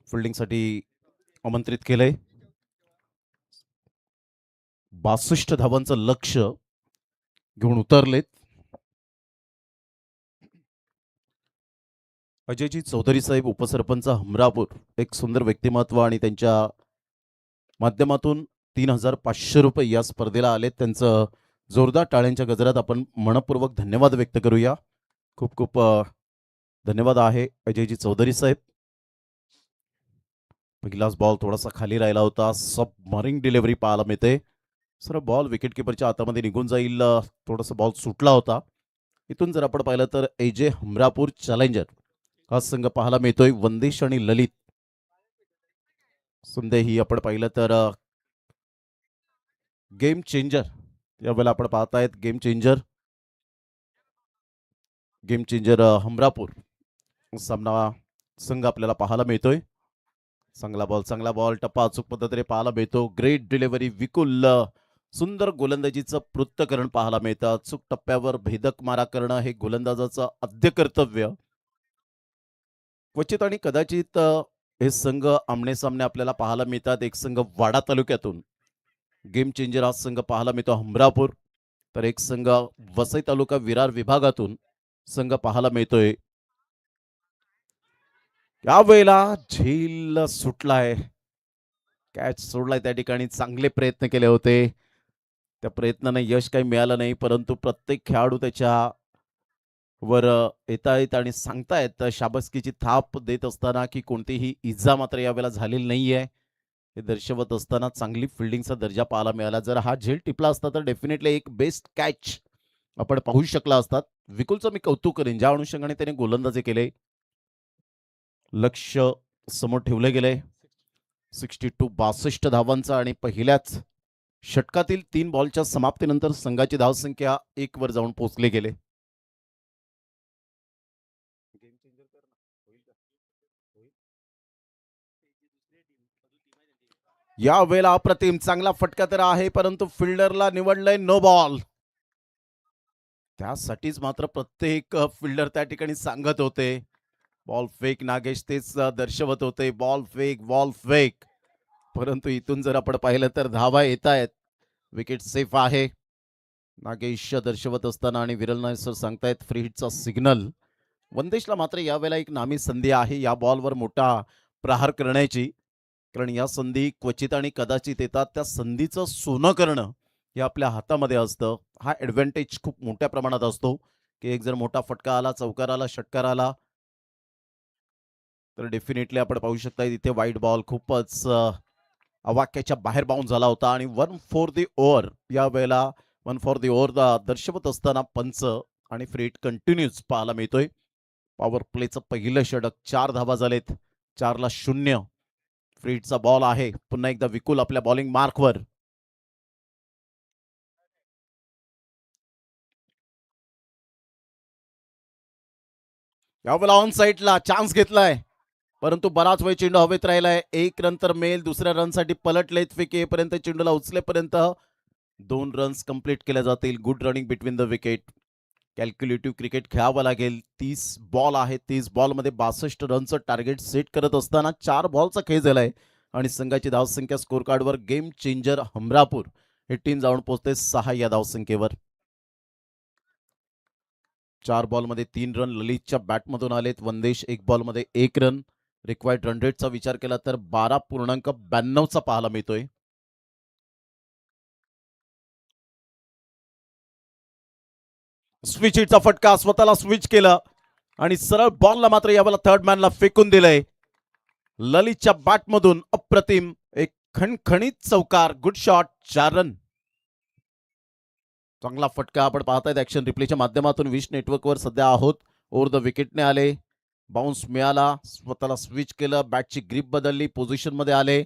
फिल्डिंगसाठी आमंत्रित केलंय. 62 धावांचं लक्ष घेऊन उतरलेत. अजयजी चौधरी साहेब उपसरपंच हमरापूर एक सुंदर व्यक्तिमत्व आणि त्यांच्या माध्यमातून 3500 रुपये या स्पर्धेला आलेत. त्यांचं जोरदार टाळ्यांच्या गजरात आपण मनपूर्वक धन्यवाद व्यक्त करूया. खूप खूप धन्यवाद आहे अजयजी चौधरी साहेब. पहिलाच बॉल थोडासा खाली राहिला होता. सबमरीन डिलिव्हरी पाहायला मिळते. सर बॉल विकेट किपरच्या हातामध्ये निघून जाईल. थोडासा बॉल सुटला होता. इथून जर आपण पाहिलं तर एजे हमरापूर चॅलेंजर हा संघ पाहायला मिळतोय. वंदेश आणि ललित सुंदे ही आपण पाहिलं तर गेम चेंजर यावेळेला आपण पाहतायत. गेम चेंजर हमरापूर सामना संघ आपल्याला पाहायला मिळतोय. चांगला बॉल टप्पा अचूक पद्धतीने पाहायला मिळतो. ग्रेट डिलिव्हरी विकुल सुंदर गोलंदाजीचं पृथ्थकरण पाहायला मिळतं. अचूक टप्प्यावर भेदक मारा करणं हे गोलंदाजाचं आद्य कर्तव्य. क्वचित आणि कदाचित हे संघ आमने-सामने आपल्याला पाहायला मिळतात. एक संघ वाडा तालुक्यातून गेम चेंजर हा संघ पाहायला मिळतो हमरापूर. तर एक संघ वसई तालुका विरार विभागातून संघ पाहायला मिळतोय. यावेळेला झेल सुटलाय. कॅच सोडलाय त्या ठिकाणी. चांगले प्रयत्न केले होते. त्या प्रयत्नाने यश काही मिळालं नाही, परंतु प्रत्येक खेळाडू त्याच्या वर येतायत आणि सांगतायत शाबासकीची थाप देत असताना की कोणतीही इजा मात्र यावेळेला झालेली नाहीये. हे दर्शवत असताना चांगली फिल्डिंगचा दर्जा पाहायला मिळाला. जर हा झेल टिपला असता तर डेफिनेटली एक बेस्ट कॅच आपण पाहू शकला असतात. विकुलचं मी कौतुक करेन ज्या अनुषंगाने त्याने गोलंदाजी केले. लक्ष समोर ठेवले गेले. 62 धावांचा आणि पहिल्याच षटकातील 3 बॉलच्या समाप्तीनंतर संघाची धावसंख्या 1 वर जाऊन पोहोचले गेले. या वेळेला अप्रतिम चांगला फटका तर आहे, परंतु फिल्डरला निवडलंय नो बॉल. त्यासाठीच मात्र प्रत्येक फिल्डर त्या ठिकाणी सांगत होते बॉल फेक. नागेश तेच दर्शवत होते बॉल फेक बॉल फेक. परंतु इथून जर आपण पाहिलं तर धावा येत आहेत. विकेट सेफ आहे. नागेश दर्शवत असताना आणि विरल नायर सर सांगतायत फ्री हिटचा सिग्नल. वंदेशला मात्र यावेळेला एक नामी संधी आहे या बॉलवर मोठा प्रहार करण्याची. कारण या संधी क्वचित आणि कदाचित येतात. त्या संधीचं सोनं करणं हे आपल्या हातामध्ये असतं. हा ॲडव्हान्टेज खूप मोठ्या प्रमाणात असतो की एक जर मोठा फटका आला, चौकार आला, षटकार आला तर डेफिनेटली आपण पाहू शकता इथे वाईट बॉल खूपच अवाक्याच्या बाहेर बाउन्स झाला होता आणि 1 फॉर दी ओव्हर या वेळेला 1 फॉर दी ओव्हर दर्शवत असताना पंच आणि फ्री हिट कंटिन्यूज पाहायला मिळतोय. पॉवर प्लेचं पहिलं षटक 4 धावा झालेत. 4ला 0. फ्री हिटचा बॉल आहे. पुन्हा एकदा विकुल आपल्या बॉलिंग मार्कवर. यावेळेला ऑन साईडला चान्स घेतलाय, परंतु बराच वेळ चेंडू हवेत राहिलाय. 1 रन तर मिळेल. दुसऱ्या रनसाठी पलटलेत. फेक येईपर्यंत चेंडूला उचलेपर्यंत 2 रन्स कंप्लीट केल्या जातील. Good running between the wicket. Calculative cricket खेळावं लागेल. 30 बॉल आहे. 30 बॉलमध्ये 62 रनचं टार्गेट सेट करत असताना 4 बॉलचा खेळ झालाय आणि संघाची धावसंख्या स्कोर कार्डवर गेम चेंजर हमरापूर हे टीम जाऊन पोहोचते 6 या धावसंख्येवर. 4 बॉलमध्ये 3 रन ललितच्या बॅटमधून आलेत. वंदेश 1 बॉलमध्ये 1 रन. रिक्वायर्ड रन रेटचा विचार केला तर 12.92चा पाहायला मिळतोय. स्विच हिटचा फटका. स्वतःला स्विच केलं आणि सरळ बॉलला मात्र यावेळेला थर्ड मॅनला फेकून दिलंय. ललितच्या बॅटमधून अप्रतिम एक खणखणीत चौकार. Good shot. 4 रन. चांगला फटका आपण पाहतायत ऍक्शन रिप्लेच्या माध्यमातून. विश नेटवर्कवर सध्या आहोत. ओव्हर द विकेटने आले. बाउन्स मिळाला. स्वतःला स्विच केलं. बॅटची ग्रीप बदलली. पोझिशनमध्ये आले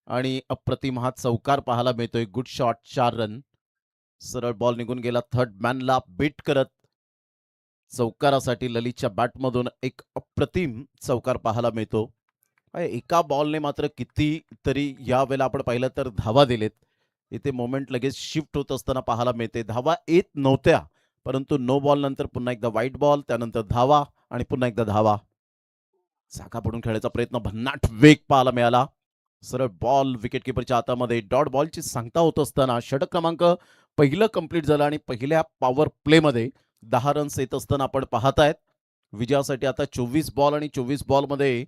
आणि अप्रतिम हा चौकार पाहायला मिळतोय. Good shot. 4 रन. सरळ बॉल निघून गेला. थर्ड मॅनला बीट करत चौकारासाठी ललितच्या बॅटमधून एक अप्रतिम चौकार पाहायला मिळतो. एका बॉलने मात्र कितीतरी यावेळेला आपण पाहिलं तर धावा दिलेत. इथे मोमेंट लगेच शिफ्ट होत असताना पाहायला मिळते. धावा येत नव्हत्या, परंतु नो बॉल नंतर पुन्हा एकदा व्हाईट बॉल, त्यानंतर धावा आणि पुन्हा एकदा धावा. जागा पडून खेळायचा प्रयत्न. भन्नाट वेग पाहायला मिळाला. सरळ बॉल विकेटकीपरच्या हातामध्ये. डॉट बॉलची सांगता होत असताना षटक क्रमांक पहिलं कंप्लीट झालं आणि पहिल्या पॉवर प्लेमध्ये 10 रन्स येत असताना आपण पाहतायत. विजयासाठी आता 24 बॉल आणि 24 बॉलमध्ये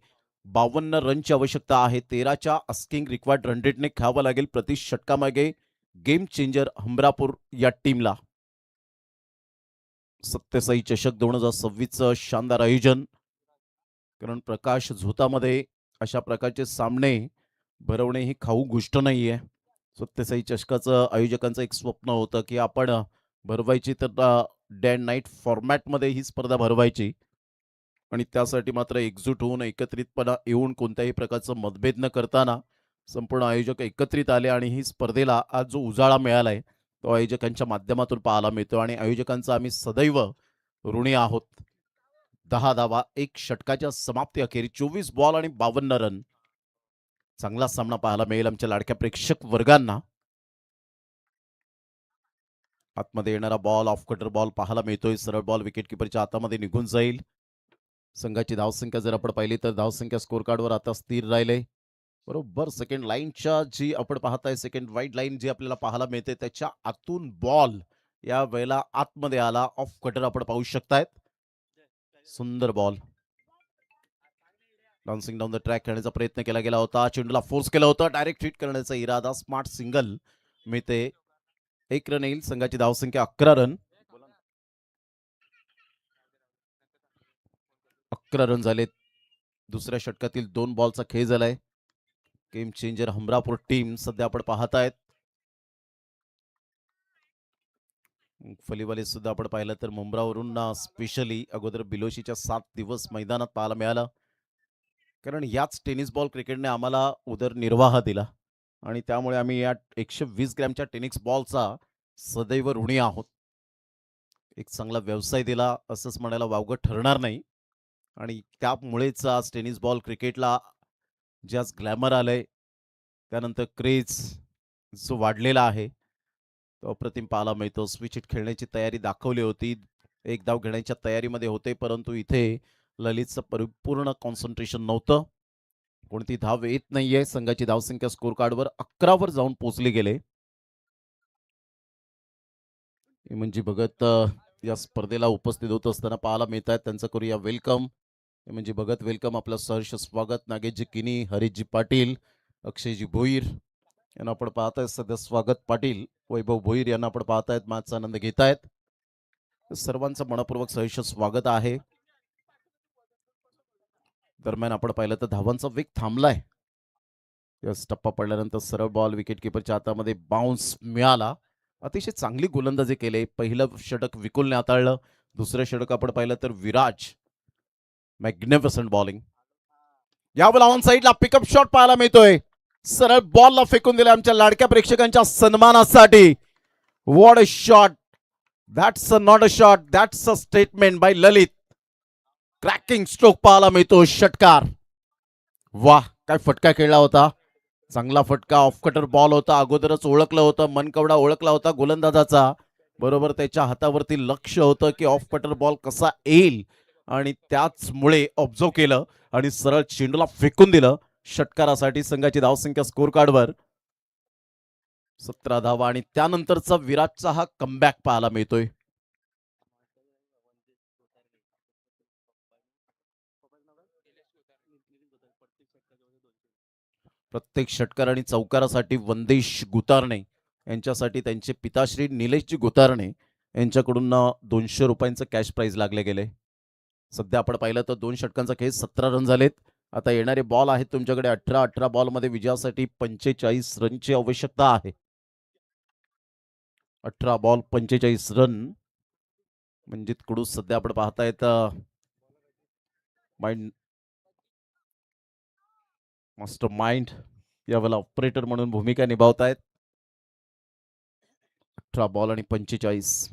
52 रनची आवश्यकता आहे. 13च्या अस्किंग रिक्वायर्ड रन रेटने खेळावं लागेल प्रति षटकामागे गेम चेंजर हमरापूर या टीमला. सत्यसाई चषक 2026चं शानदार आयोजन. कारण प्रकाश झोतामध्ये अशा प्रकारचे सामने भरवणे ही खाऊ गोष्ट नाहीये. सत्यसाई चषकाचं आयोजकांचं एक स्वप्न होतं की आपण भरवायची तर डे अँड नाईट फॉर्मॅटमध्ये ही स्पर्धा भरवायची आणि त्यासाठी मात्र एकजूट होऊन एकत्रितपणा येऊन कोणत्याही प्रकारचं मतभेद न करताना संपूर्ण आयोजक एकत्रित आले आणि ही स्पर्धेला आज जो उजाळा मिळालाय तो आयोजकांच्या माध्यमातून पाहायला मिळतो आणि आयोजकांचा आम्ही सदैव ऋणी आहोत. 10 धावा 1 षटकाच्या समाप्ती अखेरी 24 बॉल आणि 52 रन. चांगला सामना पाहायला मिळेल आमच्या लाडक्या प्रेक्षक वर्गांना. आतमध्ये येणारा बॉल ऑफ कटर बॉल पाहायला मिळतोय. सरळ बॉल विकेटकीपरच्या हातामध्ये निघून जाईल. संघाची धावसंख्या जर आपण पाहिली तर धावसंख्या स्कोर कार्डवर आता स्थिर राहिले. बरोबर सेकंड लाईनच्या जी आपण पाहताय सेकंड वाईड लाईन जी आपल्याला पाहायला मिळते त्याच्या आतून बॉल या वेळेला आतमध्ये आला. ऑफ कटर आपण पाहू शकतायत. सुंदर ball dancing down the track खेळण्याचा प्रयत्न केला गेला होता. चेंडूला फोर्स केला होता. डायरेक्ट हिट करण्याचा इरादा. स्मार्ट सिंगल मिळते. 1 रन येईल. संघाची धावसंख्या 11 रन. 11 रन झालेत. दुसऱ्या षटकातील 2 बॉलचा खेळ झालाय. गेम चेंजर हमरापूर टीम सध्या आपण पाहतायत. फलीवाले सुद्धा आपण पाहिलं तर मुंब्रावरून स्पेशली अगोदर बिलोशीच्या 7 दिवस मैदानात पाहायला मिळालं. कारण याच टेनिस बॉल क्रिकेटने आम्हाला उदरनिर्वाह दिला आणि त्यामुळे आम्ही या 120 ग्रॅमच्या टेनिस बॉलचा सदैव ऋणी आहोत. एक चांगला व्यवसाय दिला असंच म्हणायला वावगं ठरणार नाही आणि त्यामुळेच आज टेनिस बॉल क्रिकेटला जे आज ग्लॅमर आलंय त्यानंतर क्रेज जो वाढलेला आहे तो अप्रतिम पाहायला मिळतो. स्विच हिट खेळण्याची तयारी दाखवली होती. एक धाव घेण्याच्या तयारीमध्ये होते परंतु इथे ललितचं परिपूर्ण कॉन्सन्ट्रेशन नव्हतं. कोणती धाव येत नाहीये. संघाची धावसंख्या स्कोर कार्डवर 11 वर जाऊन पोहोचली गेले. म्हणजे भगत या स्पर्धेला उपस्थित होत असताना पाहायला मिळत आहेत. त्यांचं करूया वेलकम. म्हणजे भगत वेलकम. आपलं सहर्ष स्वागत. नागेशजी किनी, हरीशजी पाटील, अक्षयजी भोईर यांना आपण पाहताय. सध्या स्वागत पाटील, वैभव भोईर यांना आपण पाहतायत. मॅचचा आनंद घेतायत. सर्वांचं मनपूर्वक सहर्ष स्वागत आहे. दरम्यान आपण पाहिलं तर धावांचा वेग थांबलाय. यस टप्पा पडल्यानंतर सरळ बॉल विकेट किपरच्या हातामध्ये बाउन्स मिळाला. अतिशय चांगली गोलंदाजी केली. पहिलं षटक विकुलने हाताळलं. दुसरं षटक आपण पाहिलं तर विराज मॅग्निफिसंट बॉलिंग. यावेळेला ऑन साईडला पिकअप शॉट पाहायला मिळतोय. सरळ बॉलला फेकून दिला आमच्या लाडक्या प्रेक्षकांच्या सन्मानासाठी. What a shot. That's a not a shot, that's a statement by Lalit. Cracking stroke पाहायला मिळतो. षटकार. वाह काय फटका खेळला होता. चांगला फटका. ऑफ कटर बॉल होता. अगोदरच ओळखलं होतं. मनकवडा ओळखला होता गोलंदाजाचा. बरोबर त्याच्या हातावरती लक्ष होतं की ऑफ कटर बॉल कसा येईल आणि त्याचमुळे ऑब्झर्व केलं आणि सरळ चेंडूला फेकून दिलं. षटकारासाठी संघाची धावसंख्या स्कोर कार्डवर 17 धावा आणि त्यानंतरचा विराटचा हा कमबॅक पाहायला मिळतोय. प्रत्येक षटकार आणि चौकारासाठी वंदेश गुतारणे यांच्यासाठी त्यांचे पिताश्री निलेशजी गुतारणे यांच्याकडून 200 रुपयांचं कॅश प्राइज लागले गेले. सध्या आपण पाहिलं तर 2 षटकांचा खेळ 17 रन झालेत. आता येणारे बॉल आहेत तुमच्याकडे 18 बॉलमध्ये विजयासाठी 45 रनची आवश्यकता आहे. 18 बॉल 45 रन. म्हणजे कडू सध्या आपण पाहतायत माइंड मास्टर माइंड यावेळेला ऑपरेटर म्हणून भूमिका निभावतायत. 18 बॉल आणि 45.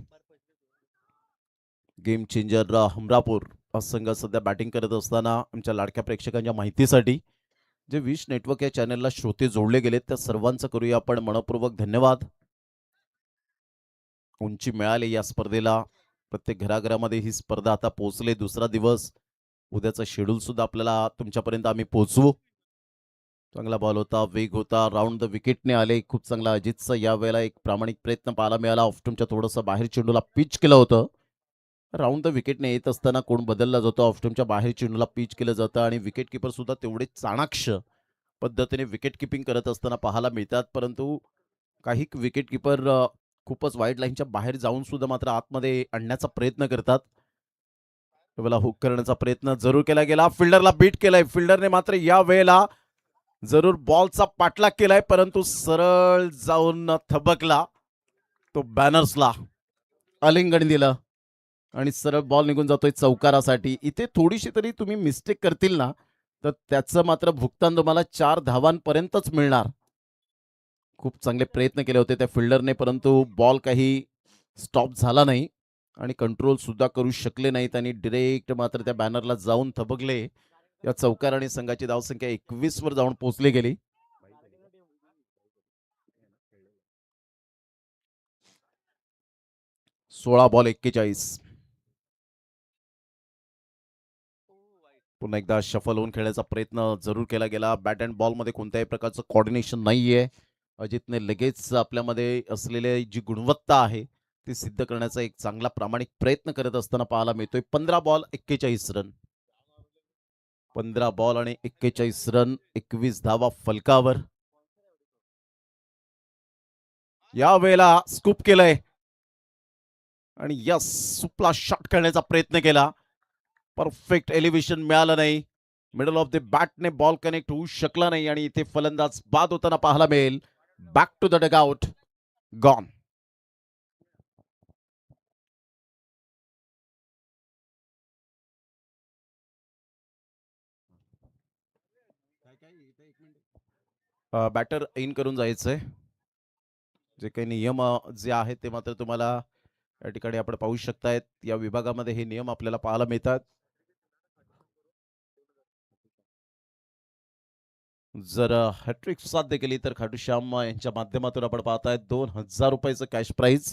गेम चेंजर हमरापूर हा संघ सध्या बॅटिंग करत असताना आमच्या लाडक्या प्रेक्षकांच्या माहितीसाठी जे विश नेटवर्क या चॅनलला श्रोते जोडले गेलेत त्या सर्वांचं करूया आपण मनपूर्वक धन्यवाद. उंची मिळाली या स्पर्धेला. प्रत्येक घराघरामध्ये ही स्पर्धा आता पोहोचले. दुसरा दिवस. उद्याचा शेड्यूल सुद्धा आपल्याला तुमच्यापर्यंत आम्ही पोहोचवू. चांगला बॉल होता. वेग होता. राऊंड द विकेटने आले. खूप चांगला अजितचा यावेळेला एक प्रामाणिक प्रयत्न पाहायला मिळाला. ऑफस्टम्पच्या थोडंसं बाहेर चेंडूला पिच केलं होतं. राऊंड द विकेटने येत असताना कोण बदलला जातो. ऑफस्टम्पच्या बाहेर चेंडूला पिच केलं जातं आणि विकेट किपर सुद्धा तेवढे चाणाक्ष पद्धतीने विकेट किपिंग करत असताना पाहायला मिळतात. परंतु काही विकेट किपर खूपच वाईड लाईनच्या बाहेर जाऊन सुद्धा मात्र आतमध्ये आणण्याचा प्रयत्न करतात. त्यावेळेला हुक करण्याचा प्रयत्न जरूर केला गेला. फिल्डरला बीट केलाय. फिल्डरने मात्र या वेळेला जरूर बॉलचा पाठलाग केलाय परंतु सरळ जाऊन थबकला. तो बॅनर्सला आलिंगन दिलं आणि सरळ बॉल निघून जातोय चौकारासाठी. इथे थोडीशी तरी तुम्ही मिस्टेक करतील ना तर त्याचं मात्र भुगतान तुम्हाला 4 धावांपर्यंतच मिळणार. खूप चांगले प्रयत्न केले होते त्या फिल्डरने परंतु बॉल काही स्टॉप झाला नाही आणि कंट्रोल सुद्धा करू शकले नाहीत आणि डिरेक्ट मात्र त्या बॅनरला जाऊन थबकले. या चौकाराने संघाची धावसंख्या 21 वर जाऊन पोहोचली गेली. सोळा बॉल 41. पुन्हा एकदा शफल होऊन खेळण्याचा प्रयत्न जरूर केला गेला. बॅट अँड बॉलमध्ये कोणत्याही प्रकारचं कॉर्डिनेशन नाहीये. अजितने लगेच आपल्यामध्ये असलेली जी गुणवत्ता आहे ती सिद्ध करण्याचा एक चांगला प्रामाणिक प्रयत्न करत असताना पाहायला मिळतोय. 15 बॉल 41 रन. 15 बॉल आणि 41 रन, 21 धावा फलकावर. या वेळेला स्कूप केलंय आणि यस, सुपला शॉट करण्याचा प्रयत्न केला. परफेक्ट एलिव्हेशन मिळालं नाही. मिडल ऑफ द बॅटने बॉल कनेक्ट होऊ शकला नाही आणि इथे फलंदाज बाद होताना पाहायला मिळेल. Back to the dugout, gone. Batter in करून जायचंय. जे काही नियम जे आहेत ते मात्र तुम्हाला या ठिकाणी आपण पाहू शकतायत. या विभागामध्ये हे नियम आपल्याला पाहायला मिळतात. जर हॅट्रिक साध्य केली तर खाटू श्याम यांच्या माध्यमातून आपण पाहतायत 2000 रुपयाचं कॅश प्राइज.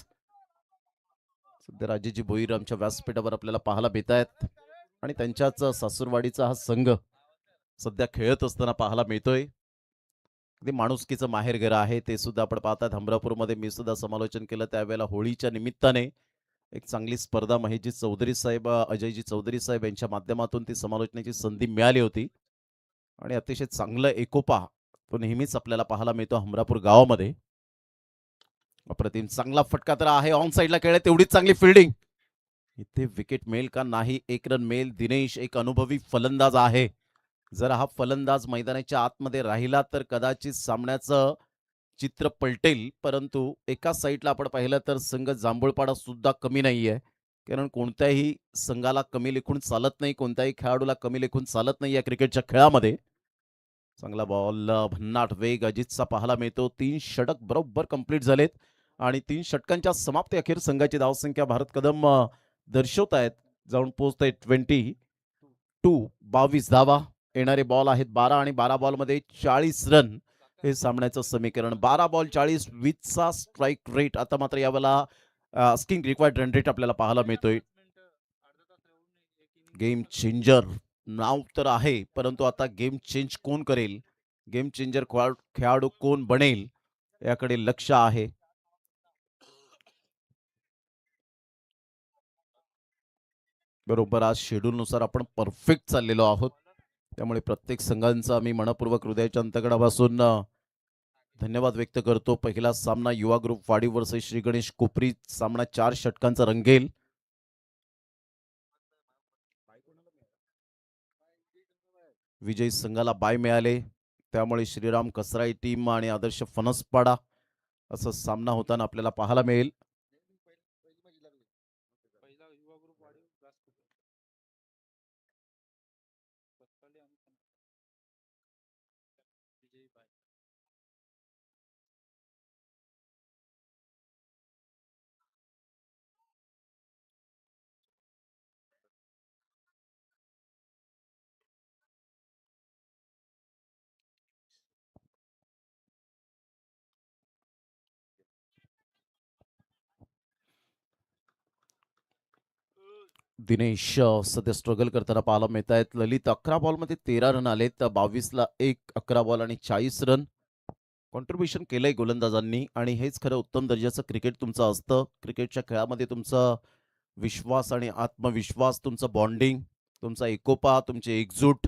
सध्या राजेजी भोईर आमच्या व्यासपीठावर आपल्याला पाहायला मिळत आहेत आणि त्यांच्याच सासूरवाडीचा हा संघ सध्या खेळत असताना पाहायला मिळतोय. अगदी माणुसकीचं माहेरघर आहे ते सुद्धा आपण पाहतात. हमरापूरमध्ये मी सुद्धा समालोचन केलं त्यावेळेला होळीच्या निमित्ताने एक चांगली स्पर्धा महेशजी चौधरी साहेब, अजयजी चौधरी साहेब यांच्या माध्यमातून ती समालोचनाची संधी मिळाली होती आणि अतिशय चांगलं एकोपा तो नेहमीच आपल्याला पाहायला मिळतो हमरापूर गावामध्ये. अप्रतिम चांगला फटका तर आहे. ऑन साईडला खेळ तेवढीच चांगली फिल्डिंग. इथे विकेट मिळेल का नाही. 1 रन मिळेल. दिनेश एक अनुभवी फलंदाज आहे. जर हा फलंदाज मैदानाच्या आतमध्ये राहिला तर कदाचित सामन्याचं चित्र पलटेल. परंतु एका साईडला आपण पाहिलं तर संघ जांभूळपाडा सुद्धा कमी नाहीये. कारण कोणत्याही संघाला कमी लेखून चालत नाही. कोणत्याही खेळाडूला कमी लेखून चालत नाही या क्रिकेटच्या खेळामध्ये. चांगला बॉल, भन्नाट वेग अजितचा पाहायला मिळतो. 3 षटक बरोबर कंप्लीट झालेत आणि 3 षटकांच्या समाप्ती अखेर संघाची धावसंख्या भारत कदम दर्शवत आहेत. जाऊन पोहोचत आहे 22 धावा. येणारे बॉल आहेत 12 आणि 12 बॉलमध्ये 40 रन. हे सामन्याचं समीकरण 12 बॉल 40 20चा स्ट्राईक रेट. आता मात्र यावेळेला स्किंग रिक्वायर्ड रन रेट आपल्याला पाहायला मिळतोय. गेम चेंजर नाव तर आहे परंतु आता गेम चेंज कोण करेल, गेम चेंजर खेळाडू कोण बनेल याकडे लक्ष आहे. बरोबर आज शेड्यूलनुसार आपण परफेक्ट चाललेलो आहोत. त्यामुळे प्रत्येक संघांचा आम्ही मनपूर्वक हृदयाच्या अंतकडापासून धन्यवाद व्यक्त करतो. पहिला सामना युवा ग्रुप वाडीव वर्सेस श्री गणेश कोपरी. सामना 4 षटकांचा रंगेल. विजयी संघाला बाय मिळाले त्यामुळे श्रीराम कसराई टीम आणि आदर्श फणसपाडा असा सामना होताना आपल्याला पाहायला मिळेल. दिनेश सध्या स्ट्रगल करताना पाहायला मिळत आहेत. ललित 11 बॉलमध्ये 13 रन आले तर 22ला 1, 11 बॉल आणि 40 रन कॉन्ट्रीब्युशन केलंय गोलंदाजांनी आणि हेच खरं उत्तम दर्जाचं क्रिकेट तुमचं असतं. क्रिकेटच्या खेळामध्ये तुमचा विश्वास आणि आत्मविश्वास, तुमचं बॉन्डिंग, तुमचा एकोपा, तुमची एकजूट,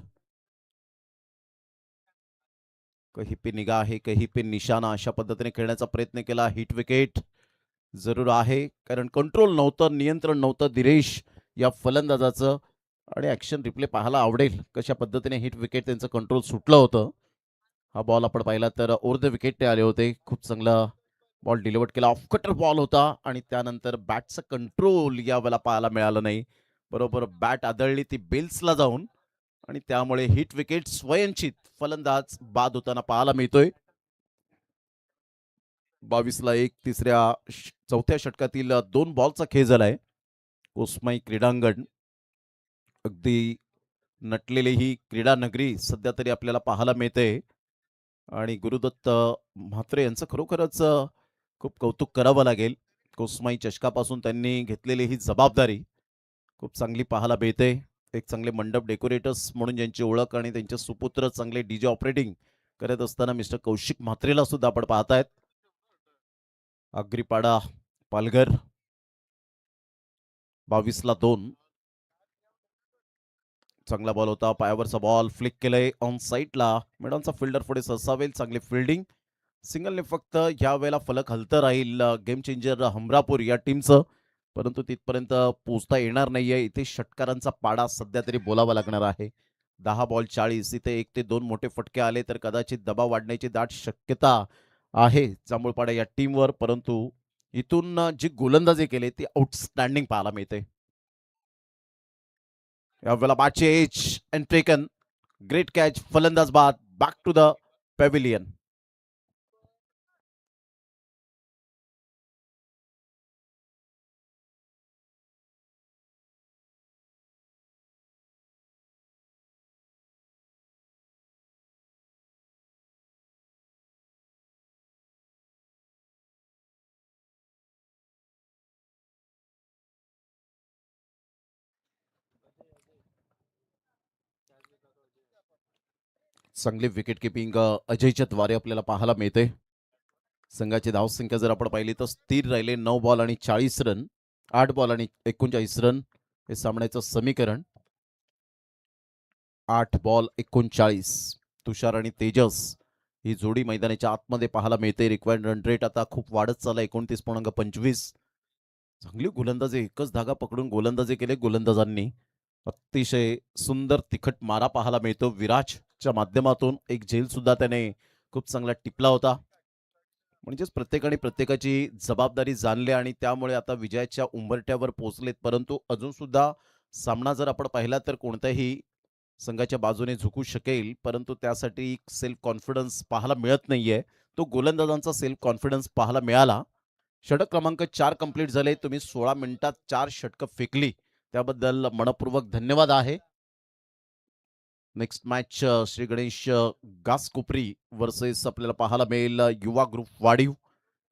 कहीं पे निगाह है कहीं पे निशाणा अशा पद्धतीने खेळण्याचा प्रयत्न केला. हिट विकेट जरूर आहे कारण कंट्रोल नव्हतं, नियंत्रण नव्हतं दिनेश या फलंदाजाचं आणि ॲक्शन रिप्ले पाहायला आवडेल कशा पद्धतीने हिट विकेट त्यांचं कंट्रोल सुटलं होतं. हा बॉल आपण पाहिला तर ओव्हर द विकेटने आले होते. खूप चांगला बॉल डिलिव्हर केला. ऑफ कटर बॉल होता आणि त्यानंतर बॅटचं कंट्रोल यावेळेला पाहायला मिळालं नाही. बरोबर बॅट आदळली ती बेल्सला जाऊन आणि त्यामुळे हिट विकेट स्वयंचित फलंदाज बाद होताना पाहायला मिळतोय. 22ला 1 चौथ्या षटकातील 2 बॉलचा खेळ झालाय. कोसमाई क्रीडांगण अगदी नटलेली ही क्रीडा नगरी सध्या तरी आपल्याला पाहायला मिळते आणि गुरुदत्त म्हात्रे यांचं खरोखरच खूप कौतुक करावं लागेल. कोसमाई चषकापासून त्यांनी घेतलेली ही जबाबदारी खूप चांगली पाहायला मिळते. एक चांगले मंडप डेकोरेटर्स म्हणून ज्यांची ओळख आणि त्यांचे सुपुत्र चांगले डीजे ऑपरेटिंग करत असताना मिस्टर कौशिक म्हात्रेला सुद्धा आपण पाहतायत. आगरीपाडा पालघर 22-2. चांगला बॉल होता, पायावरचा बॉल फ्लिक केलंय ऑन साईडला. मैदानचा फिल्डर पुढे सरसावेल, चांगली फिल्डिंग. सिंगलने फक्त या वेळेला फलक हलतं राहील गेम चेंजर हमरापूर या टीमचं, परंतु तिथपर्यंत पोहोचता येणार नाहीये. इथे षटकारांचा पाडा सध्या तरी बोलावा लागणार आहे. 10 बॉल 40. इथे 1 ते 2 मोठे फटके आले तर कदाचित दबाव वाढण्याची दाट शक्यता आहे जांभूळपाडा या टीमवर, परंतु इथून जी गोलंदाजी केली ती आउटस्टँडिंग पाहायला मिळते. यावेळेला बाचे edge and taken, great catch, फलंदाज बाद, बॅक टू द पॅव्हिलियन. चांगली विकेट किपिंग अजयच्या द्वारे आपल्याला पाहायला मिळते. संघाची धावसंख्या जर आपण पाहिली तर स्थिर राहिले 9 बॉल आणि 40 रन, 8 बॉल आणि 39 रन हे सामन्याचं समीकरण. 8 बॉल 39. तुषार आणि तेजस ही जोडी मैदानाच्या आतमध्ये पाहायला मिळते. रिक्वायर्ड रन रेट आता खूप वाढत चालला 29.25. चांगली गोलंदाजी, एकच धागा पकडून गोलंदाजी केले गोलंदाजांनी. अतिशय सुंदर तिखट मारा पाहायला मिळतो विराजच्या माध्यमातून. एक झेल सुद्धा त्याने खूप चांगला टिपला होता. म्हणजेच प्रत्येकाने प्रत्येकाची जबाबदारी जाणली आणि त्यामुळे आता विजयाच्या उंबरठ्यावर पोहोचलेत. परंतु अजून सुद्धा सामना जर आपण पाहिला तर कोणत्याही संघाच्या बाजूने झुकू शकेल, परंतु त्यासाठी सेल्फ कॉन्फिडन्स पाहायला मिळत नाहीये. तो गोलंदाजांचा सेल्फ कॉन्फिडन्स पाहायला मिळाला. षटक क्रमांक 4 कंप्लीट झाले. तुम्ही 16 मिनिटात 4 षटकं फेकली, त्याबद्दल मनपूर्वक धन्यवाद आहे. Next match Shri Ganesh Gaskopari versus आपल्याला पाहायला मिळेल युवा ग्रुप वाढीव.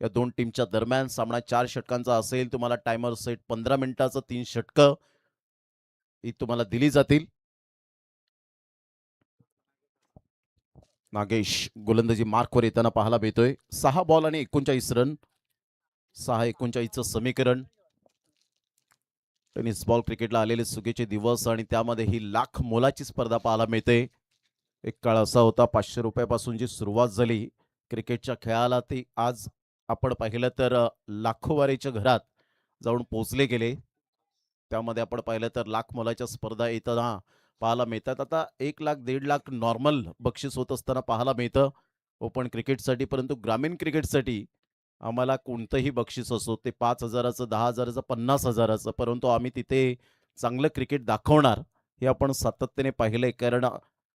या दोन टीमच्या दरम्यान सामना 4 षटकांचा असेल. तुम्हाला टायमर सेट 15 मिनिटाचं, 3 षटकं ही तुम्हाला दिली जातील. नागेश गोलंदाजी मार्कवर येताना पाहायला मिळतोय. 6 बॉल आणि 39 रन, 6-39चं समीकरण. टेनिस बॉल क्रिकेटला आलेले सुगीचे दिवस आणि त्यामध्ये ही लाख मोलाची स्पर्धा पाहायला मिळते. एक काळ असा होता 500 रुपयापासून जी सुरुवात झाली क्रिकेटच्या खेळाला, ती आज आपण पाहिलं तर लाखोवारीच्या घरात जाऊन पोचले गेले. त्यामध्ये आपण पाहिलं तर लाख मोलाच्या स्पर्धा येताना पाहायला मिळतात. आता 1 लाख 1.5 लाख नॉर्मल बक्षीस होत असताना पाहायला मिळतं ओपन क्रिकेटसाठी, परंतु ग्रामीण क्रिकेटसाठी आम्हाला कोणतंही बक्षीस असो, ते 5,000चं, 10,000चं, 50,000चं, परंतु आम्ही तिथे चांगलं क्रिकेट दाखवणार हे आपण सातत्याने पाहिलंय. कारण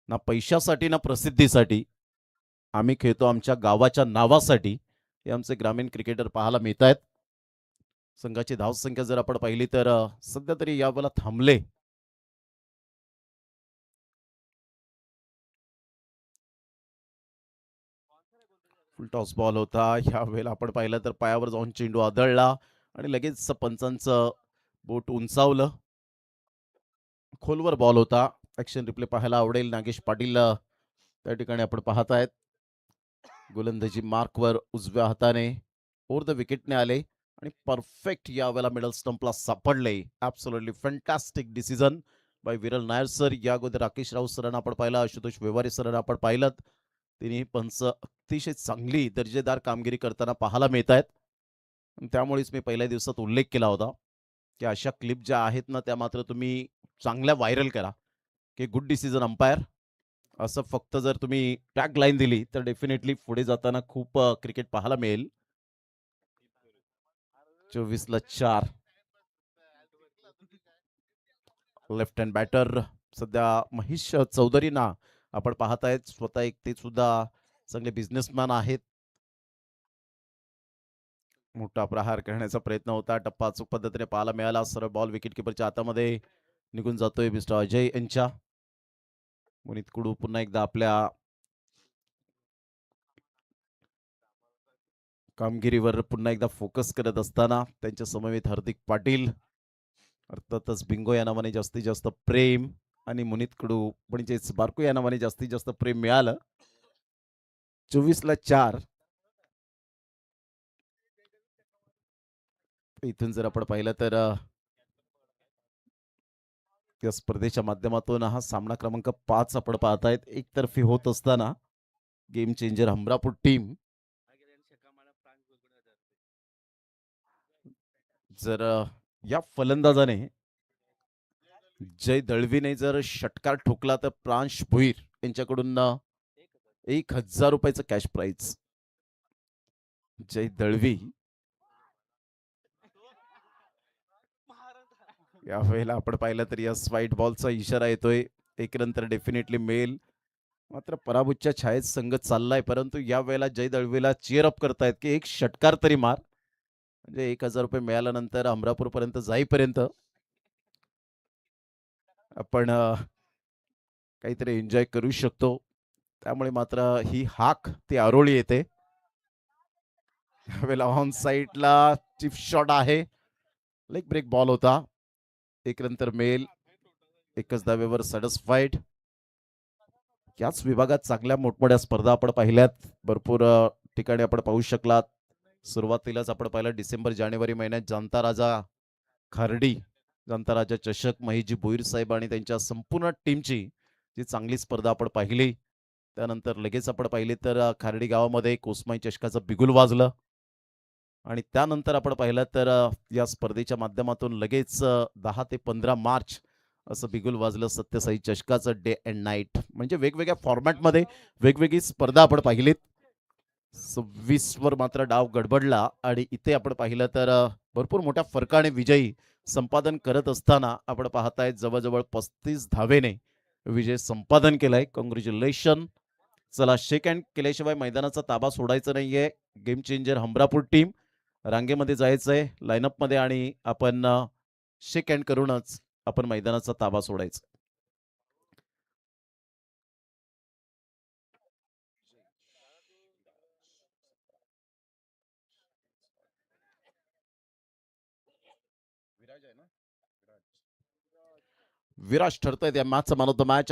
ना पैशासाठी ना प्रसिद्धीसाठी आम्ही खेळतो आमच्या गावाच्या नावासाठी. हे आमचे ग्रामीण क्रिकेटर पाहायला मिळत आहेत. संघाची धावसंख्या जर आपण पाहिली तर सध्या तरी यावेळेला थांबले. फुल टॉस बॉल होता. यावेळेला आपण पाहिलं तर पायावर जाऊन चेंडू आदळला आणि लगेच पंचांचं बोट उंचावलं. खोलवर बॉल होता. ऍक्शन रिप्ले पाहायला आवडेल. नागेश पाटील त्या ठिकाणी आपण पाहतायत. गोलंदाजी मार्कवर उजव्या हाताने ओव्हर द विकेटने आले आणि परफेक्ट यावेळेला मिडल स्टंपला सापडले. ॲब्सोल्युटली फॅन्टॅस्टिक डिसिजन बाय विरल नायर सर. या अगोदर राकेश राऊत सरांना आपण पाहिलं, आशुतोष व्यवहारे सरांना आपण पाहिलं. तिन्ही पंच अतिशय चांगली दर्जेदार कामगिरी करताना पाहायला मिळत आहेत. त्यामुळेच मी पहिल्या दिवसात उल्लेख केला होता की अशा क्लिप ज्या आहेत ना, त्या मात्र तुम्ही चांगल्या व्हायरल करा की गुड डिसिजन अंपायर. असं फक्त जर तुम्ही टॅग लाईन दिली तर डेफिनेटली पुढे जाताना खूप क्रिकेट पाहायला मिळेल. 24-4 लेफ्ट हँड बॅटर सध्या महेश चौधरींना आपण पाहतायत. स्वतः एक ते सुद्धा चांगले बिझनेसमॅन आहेत. मोठा प्रहार करण्याचा प्रयत्न होता, टप्पा अचूक पद्धतीने पाहायला मिळाला. सरळ बॉल विकेट किपरच्या हातामध्ये निघून जातोय मिस्टर अजय यांच्या. मुनीत कुडू पुन्हा एकदा आपल्या कामगिरीवर पुन्हा एकदा फोकस करत असताना त्यांच्या समवेत हार्दिक पाटील. अर्थातच बिंगो या नावाने जास्तीत जास्त प्रेम आणि मुनीत कडू म्हणजेच बारको या नावाने जास्तीत जास्त प्रेम मिळालं. 24 ला 4. इथून जर आपण पाहिलं तर या स्पर्धेच्या माध्यमातून हा सामना क्रमांक 5 आपण पाहतायत एकतर्फी होत असताना गेम चेंजर हमरापूर टीम जर या फलंदाजाने जय दळवीने जर षटकार ठोकला तर प्रांश भुईर यांच्याकडून 1,000 रुपयाचं कॅश प्राइज. जय दळवी यावेळेला आपण पाहिलं तर या व्हाईट बॉलचा इशारा येतोय. एक रन तर डेफिनेटली मिळेल. मात्र पराभूतच्या छायेत संघ चाललाय परंतु या वेळेला जय दळवीला चीअर अप करतायत की एक षटकार तरी मार. म्हणजे 1,000 रुपये मिळाल्यानंतर अमरापूर पर्यंत जाईपर्यंत आपण काहीतरी एन्जॉय करू शकतो. त्यामुळे मात्र ही हाक ती आरोळी येते. यावेळेला ऑन साईडला चिप शॉट आहे. लेग ब्रेक बॉल होता. एक रन तर मिळेल. एकच धावेवर सॅटिस्फाईड. याच विभागात चांगल्या मोठमोठ्या स्पर्धा आपण पाहिल्यात. भरपूर ठिकाणी आपण पाहू शकलात. सुरुवातीलाच आपण पाहिलं डिसेंबर जानेवारी महिन्यात जाणता राजा खार्डी जाणता राजा चषक महेशजी भोईर साहेब आणि त्यांच्या संपूर्ण टीमची जी चांगली स्पर्धा आपण पाहिली. त्यानंतर लगेच आपण पाहिली तर खार्डी गावामध्ये कोसमाई चषकाचं बिगुल वाजलं आणि त्यानंतर आपण पाहिलं तर या स्पर्धेच्या माध्यमातून लगेच 10 ते 15 मार्च असं बिगुल वाजलं सत्यसाई चषकाचं डे अँड नाईट. म्हणजे वेगवेगळ्या फॉर्मॅटमध्ये वेगवेगळी स्पर्धा आपण पाहिलीत. 26 वर मात्र डाव गडबडला आणि इथे आपण पाहिलं तर भरपूर मोठ्या फरकाने विजयी संपादन करत असताना आपण पाहतायत जवळजवळ 35 धावेने विजय संपादन केलाय. कॉंग्रॅच्युलेशन. चला शेक हँड केल्याशिवाय मैदानाचा ताबा सोडायचा नाहीये. गेम चेंजर हमरापूर टीम रांगेमध्ये जायचंय लाईनअपमध्ये आणि आपण शेक हँड करूनच आपण मैदानाचा ताबा सोडायचा. विराज ठरतोय त्या मॅचचा मॅन ऑफ द मॅच.